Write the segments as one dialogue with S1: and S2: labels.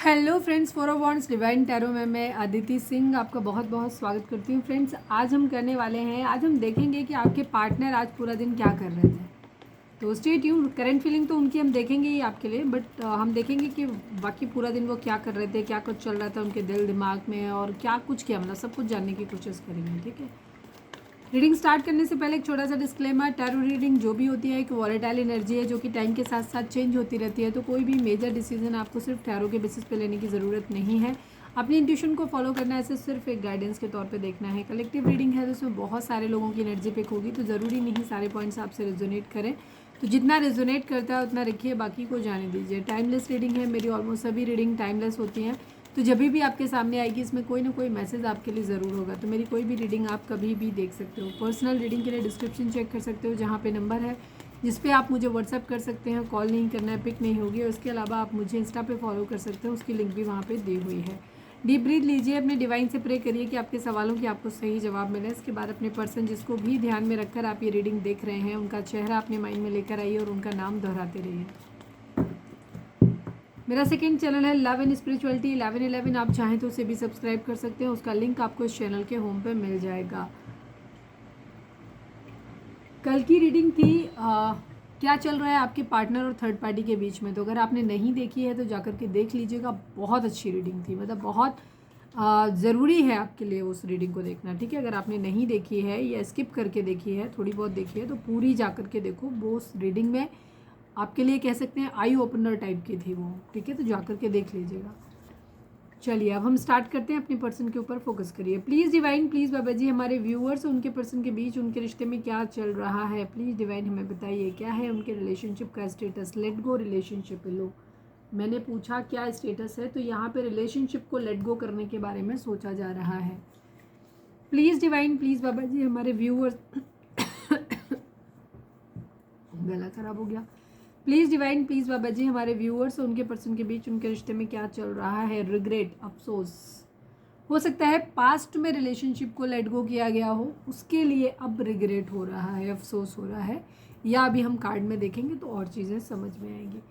S1: Hello friends, for wants divine tarot में मैं अदिति सिंह आपका बहुत बहुत स्वागत करती हूँ। फ्रेंड्स, आज हम करने वाले हैं, आज हम देखेंगे कि आपके पार्टनर आज पूरा दिन क्या कर रहे थे। तो स्टे ट्यून्ड। करंट फीलिंग तो उनकी हम देखेंगे ही आपके लिए, बट हम देखेंगे कि बाकी पूरा दिन वो क्या कर रहे थे, क्या कुछ चल रहा था उनके दिल दिमाग में और क्या कुछ किया, मतलब सब कुछ जानने की कोशिश करेंगे। ठीक है, रीडिंग स्टार्ट करने से पहले एक छोटा सा डिस्क्लेमर, टैरो रीडिंग जो भी होती है एक वॉलेटाइल एनर्जी है जो कि टाइम के साथ साथ चेंज होती रहती है। तो कोई भी मेजर डिसीजन आपको सिर्फ टैरो के बेसिस पे लेने की ज़रूरत नहीं है। अपनी इंट्यूशन को फॉलो करना है, ऐसे सिर्फ एक गाइडेंस के तौर पे देखना है। कलेक्टिव रीडिंग है तो उसमें बहुत सारे लोगों की एनर्जी पिक होगी, तो ज़रूरी नहीं सारे पॉइंट्स आपसे रेजोनेट करें। तो जितना रेजोनेट करता है उतना रखिए, बाकी को जाने दीजिए। टाइमलेस रीडिंग है, मेरी ऑलमोस्ट सभी रीडिंग टाइमलेस होती हैं। तो जब भी आपके सामने आएगी इसमें कोई ना कोई मैसेज आपके लिए ज़रूर होगा। तो मेरी कोई भी रीडिंग आप कभी भी देख सकते हो। पर्सनल रीडिंग के लिए डिस्क्रिप्शन चेक कर सकते हो, जहाँ पे नंबर है जिस पे आप मुझे व्हाट्सअप कर सकते हैं। कॉल नहीं करना है, पिक नहीं होगी। और उसके अलावा आप मुझे इंस्टा पे फॉलो कर सकते हो, उसकी लिंक भी वहाँ पे दी हुई है। डीप ब्रीथ लीजिए, अपने डिवाइन से प्रे करिए कि आपके सवालों के आपको सही जवाब मिले। इसके बाद अपने पर्सन जिसको भी ध्यान में रखकर आप ये रीडिंग देख रहे हैं उनका चेहरा अपने माइंड में लेकर आइए और उनका नाम दोहराते रहिए। मेरा सेकंड चैनल है लव एंड स्पिरिचुअलिटी 1111, आप चाहें तो उसे भी सब्सक्राइब कर सकते हैं। उसका लिंक आपको इस चैनल के होम पे मिल जाएगा। कल की रीडिंग थी क्या चल रहा है आपके पार्टनर और थर्ड पार्टी के बीच में। तो अगर आपने नहीं देखी है तो जाकर के देख लीजिएगा। बहुत अच्छी रीडिंग थी, मतलब बहुत ज़रूरी है आपके लिए उस रीडिंग को देखना। ठीक है, अगर आपने नहीं देखी है या स्किप करके देखी है, थोड़ी बहुत देखी है, तो पूरी जाकर के देखो। वो उस रीडिंग में आपके लिए कह सकते हैं आई ओपनर टाइप की थी वो। ठीक है, तो जाकर के देख लीजिएगा। चलिए अब हम स्टार्ट करते हैं। अपने पर्सन के ऊपर फोकस करिए। प्लीज़ डिवाइन, प्लीज़ बाबा जी, हमारे व्यूअर्स उनके पर्सन के बीच उनके रिश्ते में क्या चल रहा है। प्लीज़ डिवाइन हमें बताइए क्या है उनके रिलेशनशिप का स्टेटस। Let go relationship. लो, मैंने पूछा क्या स्टेटस है, तो यहाँ पे रिलेशनशिप को लेट गो करने के बारे में सोचा जा रहा है। प्लीज़ डिवाइन, प्लीज़ बाबा जी, हमारे व्यूअर्स गला खराब हो गया। प्लीज़ डिवाइन, प्लीज़ बाबा जी, हमारे व्यूअर्स और उनके पर्सन के बीच उनके रिश्ते में क्या चल रहा है। रिग्रेट, अफसोस, हो सकता है पास्ट में रिलेशनशिप को लेट गो किया गया हो, उसके लिए अब रिग्रेट हो रहा है, अफसोस हो रहा है, या अभी हम कार्ड में देखेंगे तो और चीज़ें समझ में आएंगी।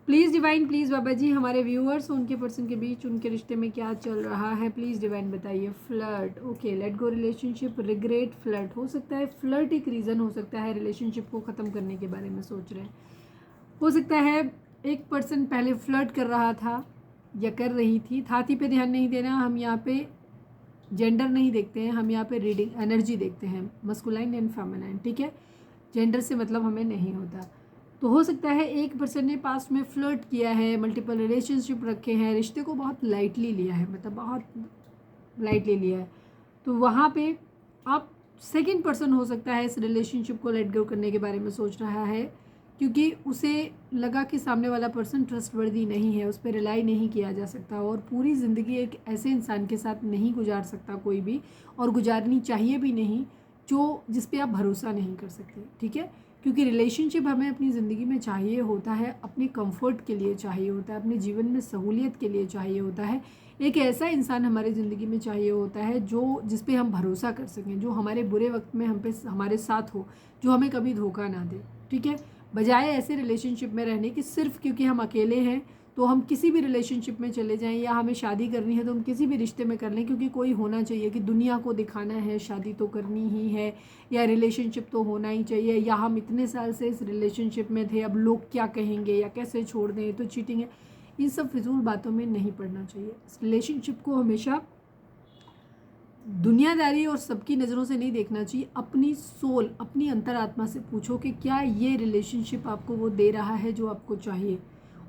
S1: प्लीज़ डिवाइन, प्लीज़ बाबा जी, हमारे व्यूअर्स और उनके पर्सन के बीच उनके रिश्ते में क्या चल रहा है। प्लीज़ डिवाइन बताइए। Flirt, okay, late go relationship, regret, flirt. हो सकता है फ्लर्ट एक रीज़न हो सकता है, रिलेशनशिप को ख़त्म करने के बारे में सोच रहे हैं। हो सकता है एक पर्सन पहले फ्लर्ट कर रहा था या कर रही थी। थाती पे ध्यान नहीं देना, हम यहाँ पे जेंडर नहीं देखते हैं, हम यहाँ पे रीडिंग एनर्जी देखते हैं, मस्कुलाइन एंड फेमिनाइन। ठीक है, जेंडर से मतलब हमें नहीं होता। तो हो सकता है एक पर्सन ने पास्ट में फ्लर्ट किया है, मल्टीपल रिलेशनशिप रखे हैं, रिश्ते को बहुत लाइटली लिया है, मतलब बहुत लाइटली लिया है। तो वहाँ पे आप सेकंड पर्सन हो सकता है इस रिलेशनशिप को लेट गो करने के बारे में सोच रहा है, क्योंकि उसे लगा कि सामने वाला पर्सन ट्रस्टवर्दी नहीं है, उस पर रिलाई नहीं किया जा सकता और पूरी ज़िंदगी एक ऐसे इंसान के साथ नहीं गुजार सकता कोई भी, और गुजारनी चाहिए भी नहीं जो जिस पे आप भरोसा नहीं कर सकते। ठीक है, क्योंकि रिलेशनशिप हमें अपनी ज़िंदगी में चाहिए होता है, अपने कंफर्ट के लिए चाहिए होता है, अपने जीवन में सहूलियत के लिए चाहिए होता है। एक ऐसा इंसान हमारी ज़िंदगी में चाहिए होता है जो जिस पे हम भरोसा कर सकें, जो हमारे बुरे वक्त में हम पे हमारे साथ हो, जो हमें कभी धोखा ना दे। ठीक है, बजाय ऐसे रिलेशनशिप में रहने की सिर्फ क्योंकि हम अकेले हैं तो हम किसी भी रिलेशनशिप में चले जाएं, या हमें शादी करनी है तो हम किसी भी रिश्ते में कर लें क्योंकि कोई होना चाहिए, कि दुनिया को दिखाना है शादी तो करनी ही है, या रिलेशनशिप तो होना ही चाहिए, या हम इतने साल से इस रिलेशनशिप में थे अब लोग क्या कहेंगे, या कैसे छोड़ दें, तो चीटिंग है। इन सब फिजूल बातों में नहीं पड़ना चाहिए। इस रिलेशनशिप को हमेशा दुनियादारी और सबकी नज़रों से नहीं देखना चाहिए। अपनी सोल, अपनी अंतरात्मा से पूछो कि क्या ये रिलेशनशिप आपको वो दे रहा है जो आपको चाहिए।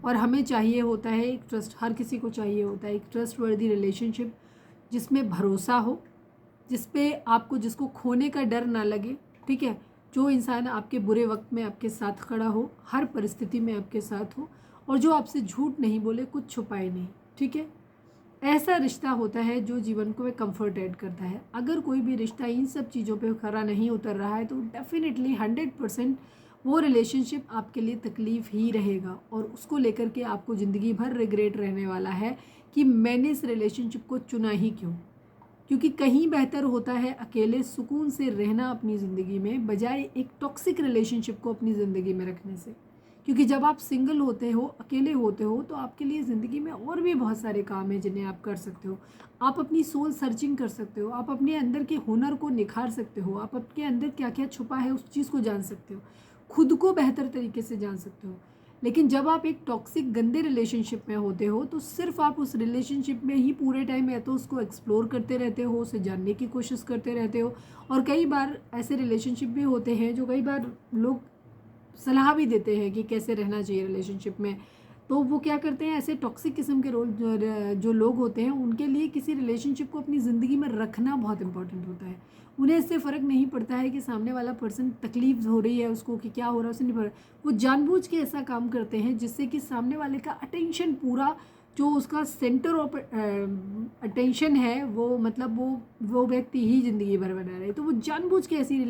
S1: और हमें चाहिए होता है एक ट्रस्ट, हर किसी को चाहिए होता है एक ट्रस्ट वर्दी रिलेशनशिप जिसमें भरोसा हो, जिस पे आपको जिसको खोने का डर ना लगे। ठीक है, जो इंसान आपके बुरे वक्त में आपके साथ खड़ा हो, हर परिस्थिति में आपके साथ हो, और जो आपसे झूठ नहीं बोले, कुछ छुपाए नहीं। ठीक है, ऐसा रिश्ता होता है जो जीवन को एक कंफर्ट ऐड करता है। अगर कोई भी रिश्ता इन सब चीज़ों पे खरा नहीं उतर रहा है तो डेफिनेटली 100% वो रिलेशनशिप आपके लिए तकलीफ़ ही रहेगा, और उसको लेकर के आपको ज़िंदगी भर रिग्रेट रहने वाला है कि मैंने इस रिलेशनशिप को चुना ही क्यों। क्योंकि कहीं बेहतर होता है अकेले सुकून से रहना अपनी ज़िंदगी में, बजाय एक टॉक्सिक रिलेशनशिप को अपनी ज़िंदगी में रखने से। क्योंकि जब आप सिंगल होते हो, अकेले होते हो, तो आपके लिए ज़िंदगी में और भी बहुत सारे काम हैं जिन्हें आप कर सकते हो। आप अपनी सोल सर्चिंग कर सकते हो, आप अपने अंदर के हुनर को निखार सकते हो, आप अपने अंदर क्या क्या छुपा है उस चीज़ को जान सकते हो, खुद को बेहतर तरीके से जान सकते हो। लेकिन जब आप एक टॉक्सिक गंदे रिलेशनशिप में होते हो तो सिर्फ आप उस रिलेशनशिप में ही पूरे टाइम या तो उसको एक्सप्लोर करते रहते हो, उसे जानने की कोशिश करते रहते हो। और कई बार ऐसे रिलेशनशिप भी होते हैं जो कई बार लोग सलाह भी देते हैं कि कैसे रहना चाहिए रिलेशनशिप में, तो वो क्या करते हैं, ऐसे टॉक्सिक किस्म के रोल जो लोग होते हैं उनके लिए किसी रिलेशनशिप को अपनी ज़िंदगी में रखना बहुत इंपॉर्टेंट होता है। उन्हें इससे फ़र्क नहीं पड़ता है कि सामने वाला पर्सन तकलीफ हो रही है उसको कि क्या हो रहा है, उसे नहीं पड़, वो जानबूझ के ऐसा काम करते हैं जिससे कि सामने वाले का अटेंशन पूरा, जो उसका सेंटर ऑफ अटेंशन है, वो मतलब वो व्यक्ति ही ज़िंदगी भर बना रहे। तो वो जानबूझ के ऐसी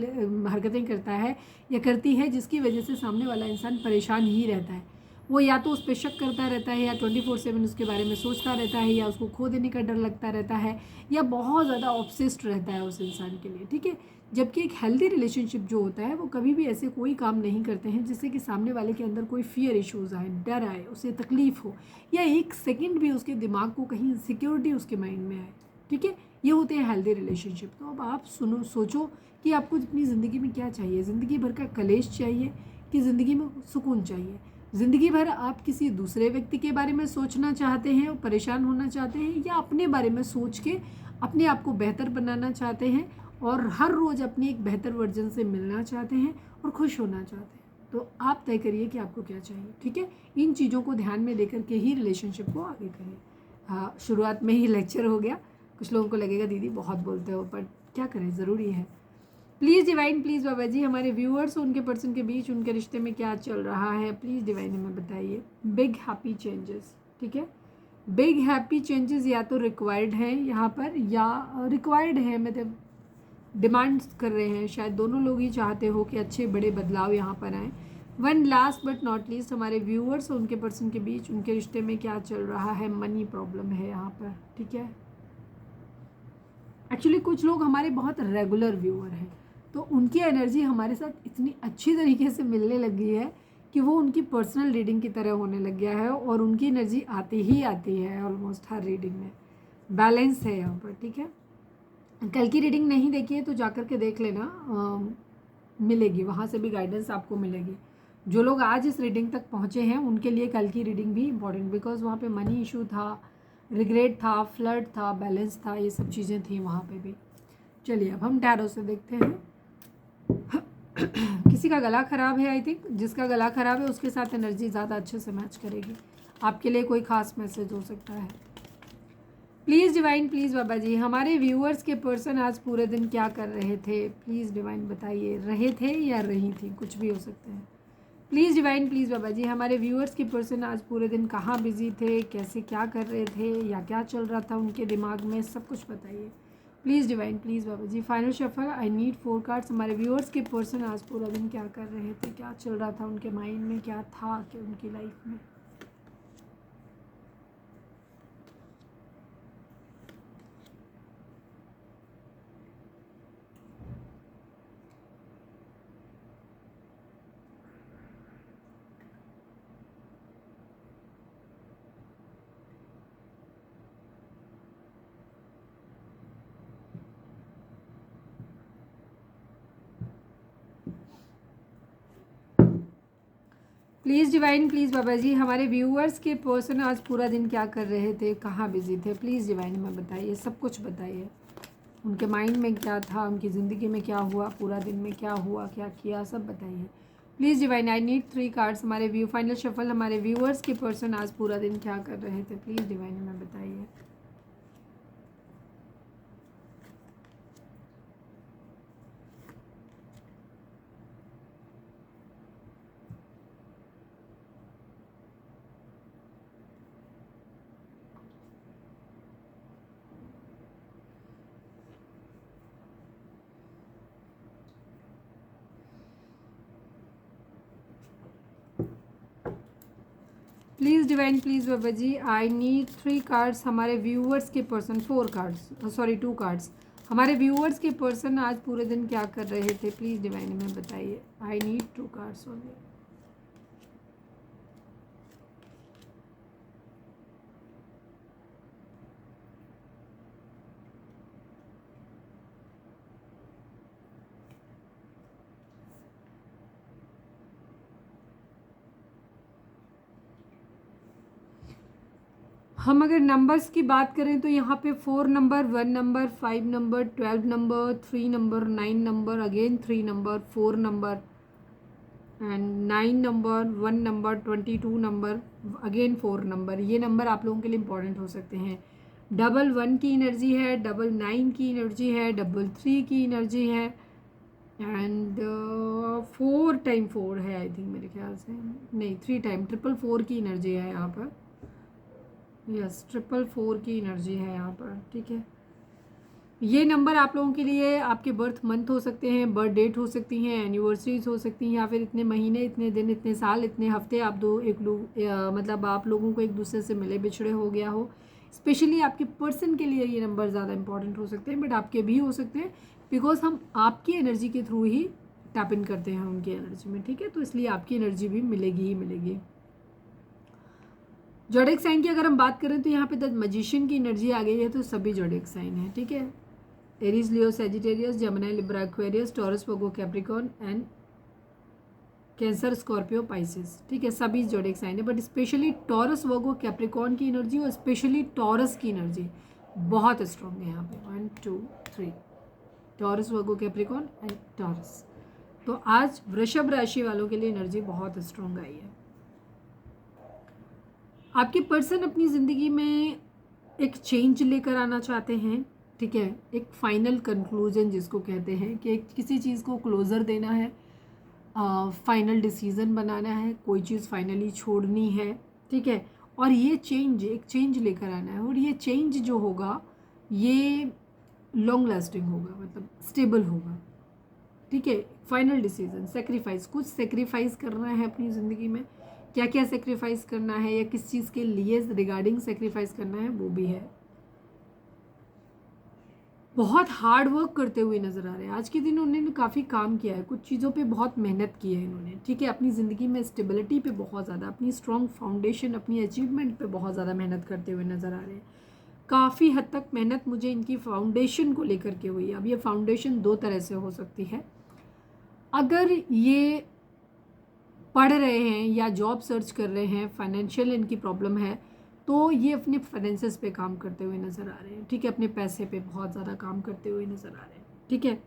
S1: हरकतें करता है या करती है जिसकी वजह से सामने वाला इंसान परेशान ही रहता है। वो या तो उस पर शक करता रहता है, या 24/7 उसके बारे में सोचता रहता है, या उसको खो देने का डर लगता रहता है, या बहुत ज़्यादा ऑब्सेस्ड रहता है उस इंसान के लिए, ठीक है। जबकि एक हेल्दी रिलेशनशिप जो होता है वो कभी भी ऐसे कोई काम नहीं करते हैं जिससे कि सामने वाले के अंदर कोई फियर इश्यूज़ आए, डर आए, उसे तकलीफ़ हो, या एक सेकंड भी उसके दिमाग को कहीं सिक्योरिटी उसके माइंड में आए, ठीक है। ये होते हैं हेल्दी रिलेशनशिप। तो अब आप सोचो कि आपको अपनी ज़िंदगी में क्या चाहिए। ज़िंदगी भर का कलेश चाहिए कि ज़िंदगी में सुकून चाहिए। ज़िंदगी भर आप किसी दूसरे व्यक्ति के बारे में सोचना चाहते हैं और परेशान होना चाहते हैं, या अपने बारे में सोच के अपने आप को बेहतर बनाना चाहते हैं और हर रोज़ अपनी एक बेहतर वर्जन से मिलना चाहते हैं और खुश होना चाहते हैं। तो आप तय करिए कि आपको क्या चाहिए, ठीक है। इन चीज़ों को ध्यान में लेकर के ही रिलेशनशिप को आगे करिए। हाँ, शुरुआत में ही लेक्चर हो गया। कुछ लोगों को लगेगा दीदी बहुत बोलते हो, पर क्या करें, ज़रूरी है। प्लीज़ डिवाइन, प्लीज़ बाबा जी, हमारे व्यूअर्स उनके पर्सन के बीच उनके रिश्ते में क्या चल रहा है, प्लीज़ डिवाइन हमें बताइए। बिग हैप्पी चेंजेस, ठीक है। बिग हैप्पी चेंजेस या तो रिक्वायर्ड हैं यहाँ पर, या रिक्वायर्ड है मतलब डिमांड्स कर रहे हैं, शायद दोनों लोग ही चाहते हो कि अच्छे बड़े बदलाव यहाँ पर आएँ। One last but not least, हमारे व्यूअर्स उनके पर्सन के बीच उनके रिश्ते में क्या चल रहा है, मनी प्रॉब्लम है यहाँ पर, ठीक है। एक्चुअली कुछ लोग हमारे बहुत रेगुलर व्यूअर हैं, तो उनकी एनर्जी हमारे साथ इतनी अच्छी तरीके से मिलने लगी है कि वो उनकी पर्सनल रीडिंग की तरह होने लग गया है, और उनकी एनर्जी आती ही आती है ऑलमोस्ट हर रीडिंग में। बैलेंस है यहाँ पर, ठीक है। कल की रीडिंग नहीं देखी है तो जाकर के देख लेना, मिलेगी, वहाँ से भी गाइडेंस आपको मिलेगी। जो लोग आज इस रीडिंग तक पहुँचे हैं उनके लिए कल की रीडिंग भी इम्पॉर्टेंट, बिकॉज वहाँ पे मनी इशू था, रिग्रेट था, फ्लर्ट था, बैलेंस था, ये सब चीज़ें थी वहाँ पे भी। चलिए अब हम टैरो से देखते हैं। किसी का गला ख़राब है, आई थिंक जिसका गला ख़राब है उसके साथ एनर्जी ज़्यादा अच्छे से मैच करेगी। आपके लिए कोई ख़ास मैसेज हो सकता है। प्लीज़ डिवाइन, प्लीज़ बाबा जी, हमारे व्यूअर्स के पर्सन आज पूरे दिन क्या कर रहे थे, प्लीज़ डिवाइन बताइए। रहे थे या रही थी, कुछ भी हो सकते हैं। प्लीज़ डिवाइन, प्लीज़ बाबा जी, हमारे व्यूअर्स के पर्सन आज पूरे दिन कहाँ बिजी थे, कैसे क्या कर रहे थे, या क्या चल रहा था उनके दिमाग में, सब कुछ बताइए। Please divine, please Baba ji. Final shuffle, I need 4 cards. हमारे व्यूअर्स के पर्सन आज पूरा दिन क्या कर रहे थे, क्या चल रहा था उनके माइंड में, क्या था कि उनकी लाइफ में। प्लीज़ डिवाइन, प्लीज़ बाबा जी, हमारे व्यूअर्स के पर्सन आज पूरा दिन क्या कर रहे थे, कहाँ बिजी थे, प्लीज़ डिवाइन हमें बताइए, सब कुछ बताइए। उनके माइंड में क्या था, उनकी ज़िंदगी में क्या हुआ, पूरा दिन में क्या हुआ, क्या किया, सब बताइए। Please divine, I need 3 cards. हमारे फाइनल शफल, हमारे व्यूअर्स के पर्सन आज पूरा दिन क्या कर रहे थे, प्लीज़ डिवाइन हमें बताइए। Please divine, please Baba ji, I need 3 cards. हमारे व्यूअर्स के पर्सन 4 कार्ड्स, सॉरी 2 कार्ड्स। हमारे व्यूअर्स के पर्सन आज पूरे दिन क्या कर रहे थे, प्लीज़ डिवाइन हमें बताइए। आई नीड 2 कार्ड्स ओनली। हम अगर नंबर्स की बात करें तो यहाँ पे 4 number, 1 number, 5 number, 12 number, 3 number, 9 number, again 3 number, 4 number and 9 number, 1 number, 22 number, again 4 number. ये नंबर आप लोगों के लिए इंपॉर्टेंट हो सकते हैं। 11 की एनर्जी है, 99 की एनर्जी है, 33 की एनर्जी है एंड 4 टाइम 4 है आई थिंक, मेरे ख्याल से नहीं 3 टाइम 444 की एनर्जी है यहाँ पर। यस 444 की एनर्जी है यहाँ पर, ठीक है। ये नंबर आप लोगों के लिए आपके बर्थ मंथ हो सकते हैं, बर्थ डेट हो सकती हैं, एनिवर्सरीज हो सकती हैं, या फिर इतने महीने, इतने दिन, इतने साल, इतने हफ्ते आप मतलब आप लोगों को एक दूसरे से मिले बिछड़े हो गया हो। स्पेशली आपके पर्सन के लिए ये नंबर ज़्यादा इंपॉर्टेंट हो सकते हैं, बट आपके भी हो सकते हैं बिकॉज हम आपकी एनर्जी के थ्रू ही टैप इन करते हैं उनकी एनर्जी में, ठीक है। तो इसलिए आपकी एनर्जी भी मिलेगी ही मिलेगी। जोडिक साइन की अगर हम बात करें तो यहाँ पे द मैजिशियन की एनर्जी आ गई है, तो सभी जोडिक साइन है, ठीक है। Aries, Leo, Sagittarius, Gemini, Libra, Aquarius, taurus, Virgo, Capricorn and cancer, Scorpio, Pisces, ठीक है। सभी जोडिक साइन है, but specially taurus, Virgo, Capricorn की एनर्जी और स्पेशली टॉरस की एनर्जी बहुत स्ट्रॉन्ग है यहाँ पे। 1 2 3 taurus, Virgo, Capricorn and taurus. तो आज वृषभ राशि वालों के लिए एनर्जी बहुत स्ट्रॉन्ग आई है। आपके पर्सन अपनी ज़िंदगी में एक चेंज लेकर आना चाहते हैं, ठीक है। एक फाइनल कंक्लूजन जिसको कहते हैं कि किसी चीज़ को क्लोज़र देना है, फाइनल डिसीज़न बनाना है, कोई चीज़ फाइनली छोड़नी है, ठीक है। और ये एक चेंज लेकर आना है, और ये चेंज जो होगा ये लॉन्ग लास्टिंग होगा, मतलब स्टेबल होगा, ठीक है। फाइनल डिसीजन, सेक्रीफाइस, कुछ सेक्रीफाइस करना है अपनी ज़िंदगी में। क्या क्या सेक्रीफाइस करना है या किस चीज़ के लिए रिगार्डिंग सेक्रीफाइस करना है वो भी है। बहुत हार्ड वर्क करते हुए नज़र आ रहे हैं आज के दिन। उन्होंने काफ़ी काम किया है, कुछ चीज़ों पे बहुत मेहनत की है इन्होंने, ठीक है। अपनी ज़िंदगी में स्टेबिलिटी पे बहुत ज़्यादा, अपनी स्ट्रॉन्ग फाउंडेशन, अपनी अचीवमेंट पे बहुत ज़्यादा मेहनत करते हुए नज़र आ रहे हैं। काफ़ी हद तक मेहनत मुझे इनकी फाउंडेशन को लेकर के हुई है। अब ये फाउंडेशन 2 तरह से हो सकती है। अगर ये पढ़ रहे हैं या जॉब सर्च कर रहे हैं, फाइनेंशियल इनकी प्रॉब्लम है, तो ये अपने फाइनेंसेस पे काम करते हुए नज़र आ रहे हैं, ठीक है। अपने पैसे पे बहुत ज़्यादा काम करते हुए नज़र आ रहे हैं, ठीक है।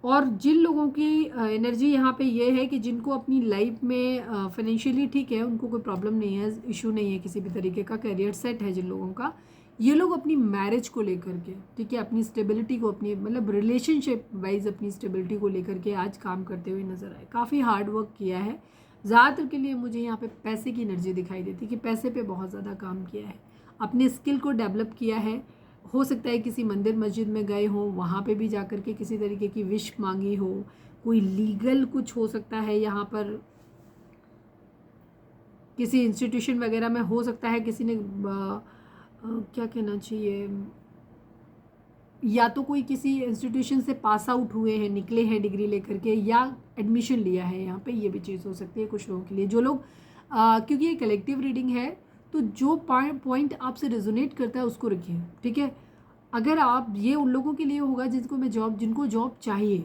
S1: और जिन लोगों की एनर्जी यहाँ पे ये है कि जिनको अपनी लाइफ में फाइनेंशियली ठीक है, उनको कोई प्रॉब्लम नहीं है, इशू नहीं है किसी भी तरीके का, करियर सेट है जिन लोगों का, ये लोग अपनी मैरिज को लेकर के, ठीक है, अपनी स्टेबिलिटी को, अपनी मतलब रिलेशनशिप वाइज अपनी स्टेबिलिटी को लेकर के आज काम करते हुए नज़र आए। काफ़ी हार्ड वर्क किया है। ज़्यादातर के लिए मुझे यहाँ पे पैसे की एनर्जी दिखाई देती है कि पैसे पे बहुत ज़्यादा काम किया है, अपने स्किल को डेवलप किया है। हो सकता है किसी मंदिर मस्जिद में गए हो, वहाँ पे भी जाकर के किसी तरीके की विश मांगी हो, कोई लीगल कुछ हो सकता है यहाँ पर, किसी इंस्टीट्यूशन वगैरह में हो सकता है किसी ने क्या कहना चाहिए, या तो कोई किसी इंस्टीट्यूशन से पास आउट हुए हैं, निकले हैं डिग्री लेकर के, या एडमिशन लिया है यहाँ पे, ये भी चीज़ हो सकती है कुछ लोगों के लिए। जो लोग क्योंकि ये कलेक्टिव रीडिंग है, तो जो पॉइंट आपसे रेजोनेट करता है उसको रखिए, ठीक है। अगर आप, ये उन लोगों के लिए होगा जिनको जॉब चाहिए,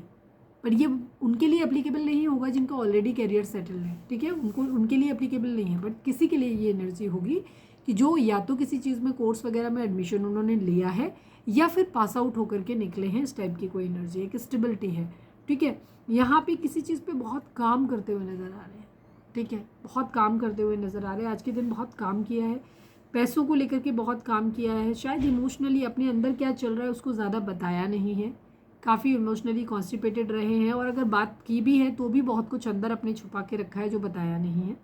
S1: पर ये उनके लिए एप्लीकेबल नहीं होगा जिनका ऑलरेडी करियर सेटल है, ठीक है। उनके लिए एप्लीकेबल नहीं है, बट किसी के लिए ये एनर्जी होगी कि जो या तो किसी चीज़ में कोर्स वगैरह में एडमिशन उन्होंने लिया है, या फिर पास आउट होकर के निकले हैं, इस टाइप की कोई एनर्जी, एक स्टेबिलिटी है, ठीक है। यहाँ पे किसी चीज़ पे बहुत काम करते हुए नज़र आ रहे हैं, ठीक है, बहुत काम करते हुए नज़र आ रहे हैं। आज के दिन बहुत काम किया है, पैसों को लेकर के बहुत काम किया है। शायद इमोशनली अपने अंदर क्या चल रहा है उसको ज़्यादा बताया नहीं है, काफ़ी इमोशनली कॉन्स्टिपेटेड रहे हैं, और अगर बात की भी है तो भी बहुत कुछ अंदर अपने छुपा के रखा है जो बताया नहीं है।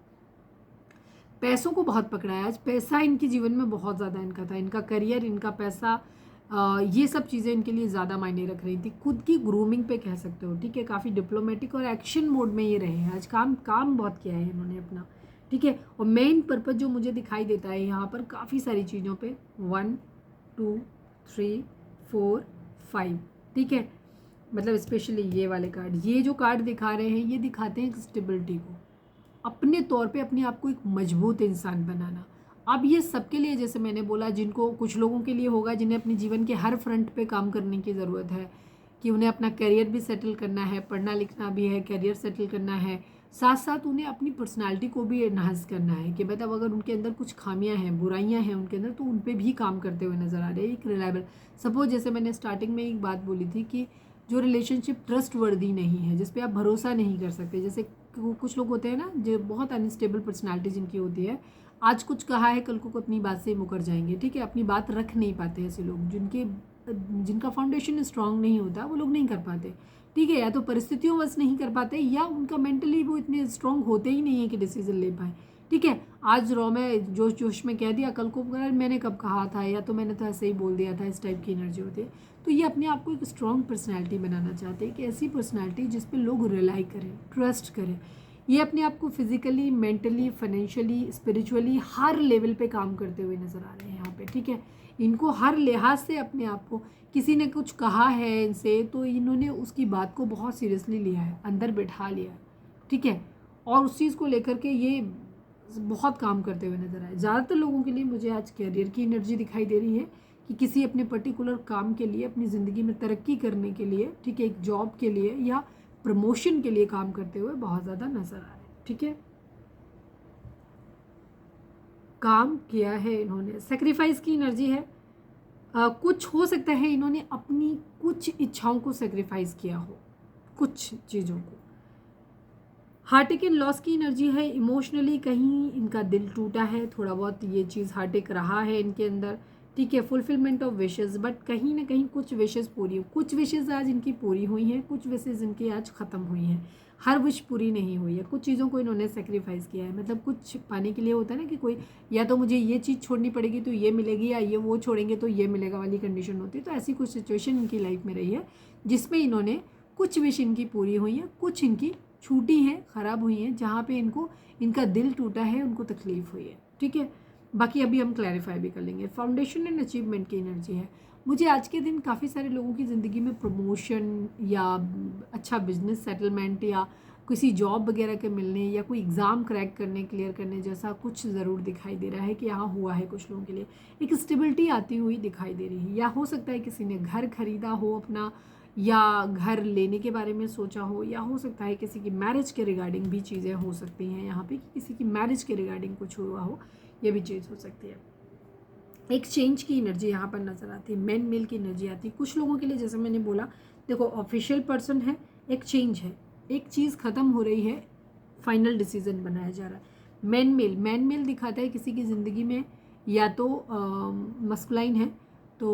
S1: पैसों को बहुत पकड़ा है आज, पैसा इनके जीवन में बहुत ज़्यादा इनका था, इनका करियर, इनका पैसा, ये सब चीज़ें इनके लिए ज़्यादा मायने रख रही थी। खुद की ग्रूमिंग पे कह सकते हो, ठीक है। काफ़ी डिप्लोमेटिक और एक्शन मोड में ये रहे हैं आज, काम बहुत किया है इन्होंने अपना, ठीक है। और मेन पर्पज़ जो मुझे दिखाई देता है यहाँ पर काफ़ी सारी चीज़ों पे 1 2 3 4 5, ठीक है। मतलब स्पेशली ये वाले कार्ड, ये जो कार्ड दिखा रहे हैं, ये दिखाते हैं एक स्टेबिलिटी को, अपने तौर पे अपने आप को एक मजबूत इंसान बनाना। अब ये सबके लिए, जैसे मैंने बोला, जिनको, कुछ लोगों के लिए होगा जिन्हें अपने जीवन के हर फ्रंट पे काम करने की ज़रूरत है, कि उन्हें अपना करियर भी सेटल करना है, पढ़ना लिखना भी है, करियर सेटल करना है, साथ साथ उन्हें अपनी पर्सनालिटी को भी एनहांस करना है कि मतलब अगर उनके अंदर कुछ खामियां हैं, बुराइयां हैं उनके अंदर, तो उन पे भी काम करते हुए नज़र आ रहे हैं। एक रिलायबल, सपोज जैसे मैंने स्टार्टिंग में एक बात बोली थी कि जो रिलेशनशिप ट्रस्ट वर्दी नहीं है, जिस पे आप भरोसा नहीं कर सकते, जैसे कुछ लोग होते हैं ना जो बहुत अनस्टेबल पर्सनालिटी जिनकी होती है, आज कुछ कहा है कल को अपनी बात से मुकर जाएंगे, ठीक है, अपनी बात रख नहीं पाते। ऐसे लोग जिनका फाउंडेशन स्ट्रांग नहीं होता, वो लोग नहीं कर पाते, ठीक है, या तो परिस्थितियों बस नहीं कर पाते, या उनका मेंटली वो इतने स्ट्रांग होते ही नहीं है कि डिसीजन ले पाए, ठीक है। आज रो में जोश जोश में कह दिया, कल को मैंने कब कहा था, या तो मैंने तो ऐसे ही बोल दिया था, इस टाइप की एनर्जी होती है। तो ये अपने आप को एक स्ट्रॉन्ग पर्सनैलिटी बनाना चाहते हैं कि ऐसी पर्सनैलिटी जिस पर लोग रिलाई करें, ट्रस्ट करें। ये अपने आप को फिजिकली, मेंटली, फाइनेंशियली, स्पिरिचुअली हर लेवल पे काम करते हुए नज़र आ रहे हैं यहाँ पे, ठीक है। इनको हर लिहाज से अपने आप को, किसी ने कुछ कहा है इनसे तो इन्होंने उसकी बात को बहुत सीरियसली लिया है, अंदर बैठा लिया है, ठीक है, और उस चीज़ को लेकर के ये बहुत काम करते हुए नज़र आए। ज़्यादातर लोगों के लिए मुझे आज कैरियर की एनर्जी दिखाई दे रही है कि किसी अपने पर्टिकुलर काम के लिए, अपनी ज़िंदगी में तरक्की करने के लिए, ठीक है, एक जॉब के लिए या प्रमोशन के लिए काम करते हुए बहुत ज़्यादा नज़र आ रहे हैं, ठीक है। काम किया है इन्होंने, सेक्रीफाइस की एनर्जी है। कुछ हो सकता है इन्होंने अपनी कुछ इच्छाओं को सेक्रीफाइस किया हो, कुछ चीज़ों को। हार्टेक एंड लॉस की एनर्जी है। इमोशनली कहीं इनका दिल टूटा है, थोड़ा बहुत ये चीज़ हार्टेक रहा है इनके अंदर, ठीक है। फुलफिलमेंट ऑफ विशेस, बट कहीं ना कहीं कुछ विशेस पूरी, कुछ विशेस आज इनकी पूरी हुई हैं, कुछ विशेस इनकी आज ख़त्म हुई हैं। हर विश पूरी नहीं हुई है, कुछ चीज़ों को इन्होंने सेक्रीफाइस किया है। मतलब कुछ पाने के लिए होता है ना कि कोई, या तो मुझे ये चीज़ छोड़नी पड़ेगी तो ये मिलेगी, या ये वो छोड़ेंगे तो ये मिलेगा वाली कंडीशन होती है। तो ऐसी कुछ सिचुएशन इनकी लाइफ में रही है जिसमें इन्होंने कुछ विश इनकी पूरी हुई हैं, कुछ इनकी छूटी हैं, ख़राब हुई हैं, जहाँ पे इनको, इनका दिल टूटा है, उनको तकलीफ़ हुई है, ठीक है। बाकी अभी हम क्लैरिफाई भी कर लेंगे। फाउंडेशन एंड अचीवमेंट की एनर्जी है। मुझे आज के दिन काफ़ी सारे लोगों की ज़िंदगी में प्रमोशन या अच्छा बिजनेस सेटलमेंट या किसी जॉब वगैरह के मिलने या कोई एग्ज़ाम क्रैक करने, क्लियर करने जैसा कुछ ज़रूर दिखाई दे रहा है कि यहाँ हुआ है। कुछ लोगों के लिए एक स्टेबिलिटी आती हुई दिखाई दे रही है, या हो सकता है किसी ने घर खरीदा हो अपना, या घर लेने के बारे में सोचा हो, या हो सकता है किसी की मैरिज के रिगार्डिंग भी चीज़ें हो सकती हैं यहाँ पे, कि किसी की मैरिज के रिगार्डिंग कुछ हुआ हो, ये भी चीज़ हो सकती है। एक चेंज की एनर्जी यहाँ पर नज़र आती है, मैन मेल की एनर्जी आती है कुछ लोगों के लिए। जैसे मैंने बोला, देखो ऑफिशियल पर्सन है, एक चेंज है, एक चीज़ ख़त्म हो रही है, फाइनल डिसीजन बनाया जा रहा है। मैन मेल दिखाता है किसी की ज़िंदगी में या तो मस्कुलाइन है, तो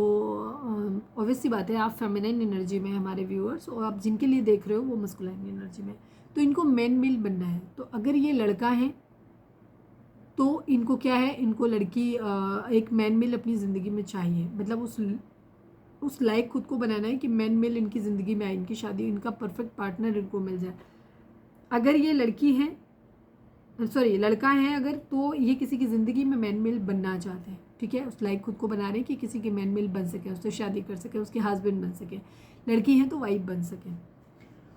S1: ऑब्वियस सी बात है आप फेमिनाइन एनर्जी में हमारे व्यूअर्स, और आप जिनके लिए देख रहे हो वो मस्कुलाइन एनर्जी में, तो इनको मैन मेल बनना है। तो अगर ये लड़का है तो इनको क्या है, इनको लड़की एक मैन मेल अपनी ज़िंदगी में चाहिए, मतलब उस लायक खुद को बनाना है कि मैन मेल इनकी ज़िंदगी में आए, इनकी शादी, इनका परफेक्ट पार्टनर इनको मिल जाए। अगर ये लड़की है, सॉरी लड़का है अगर, तो ये किसी की ज़िंदगी में मैन मेल बनना चाहते हैं, ठीक है, उस लायक खुद को बना रहे हैं कि किसी के मैन मेल बन सके, उससे शादी कर सके, उसके हस्बैंड बन सके। लड़की है तो वाइफ बन सके।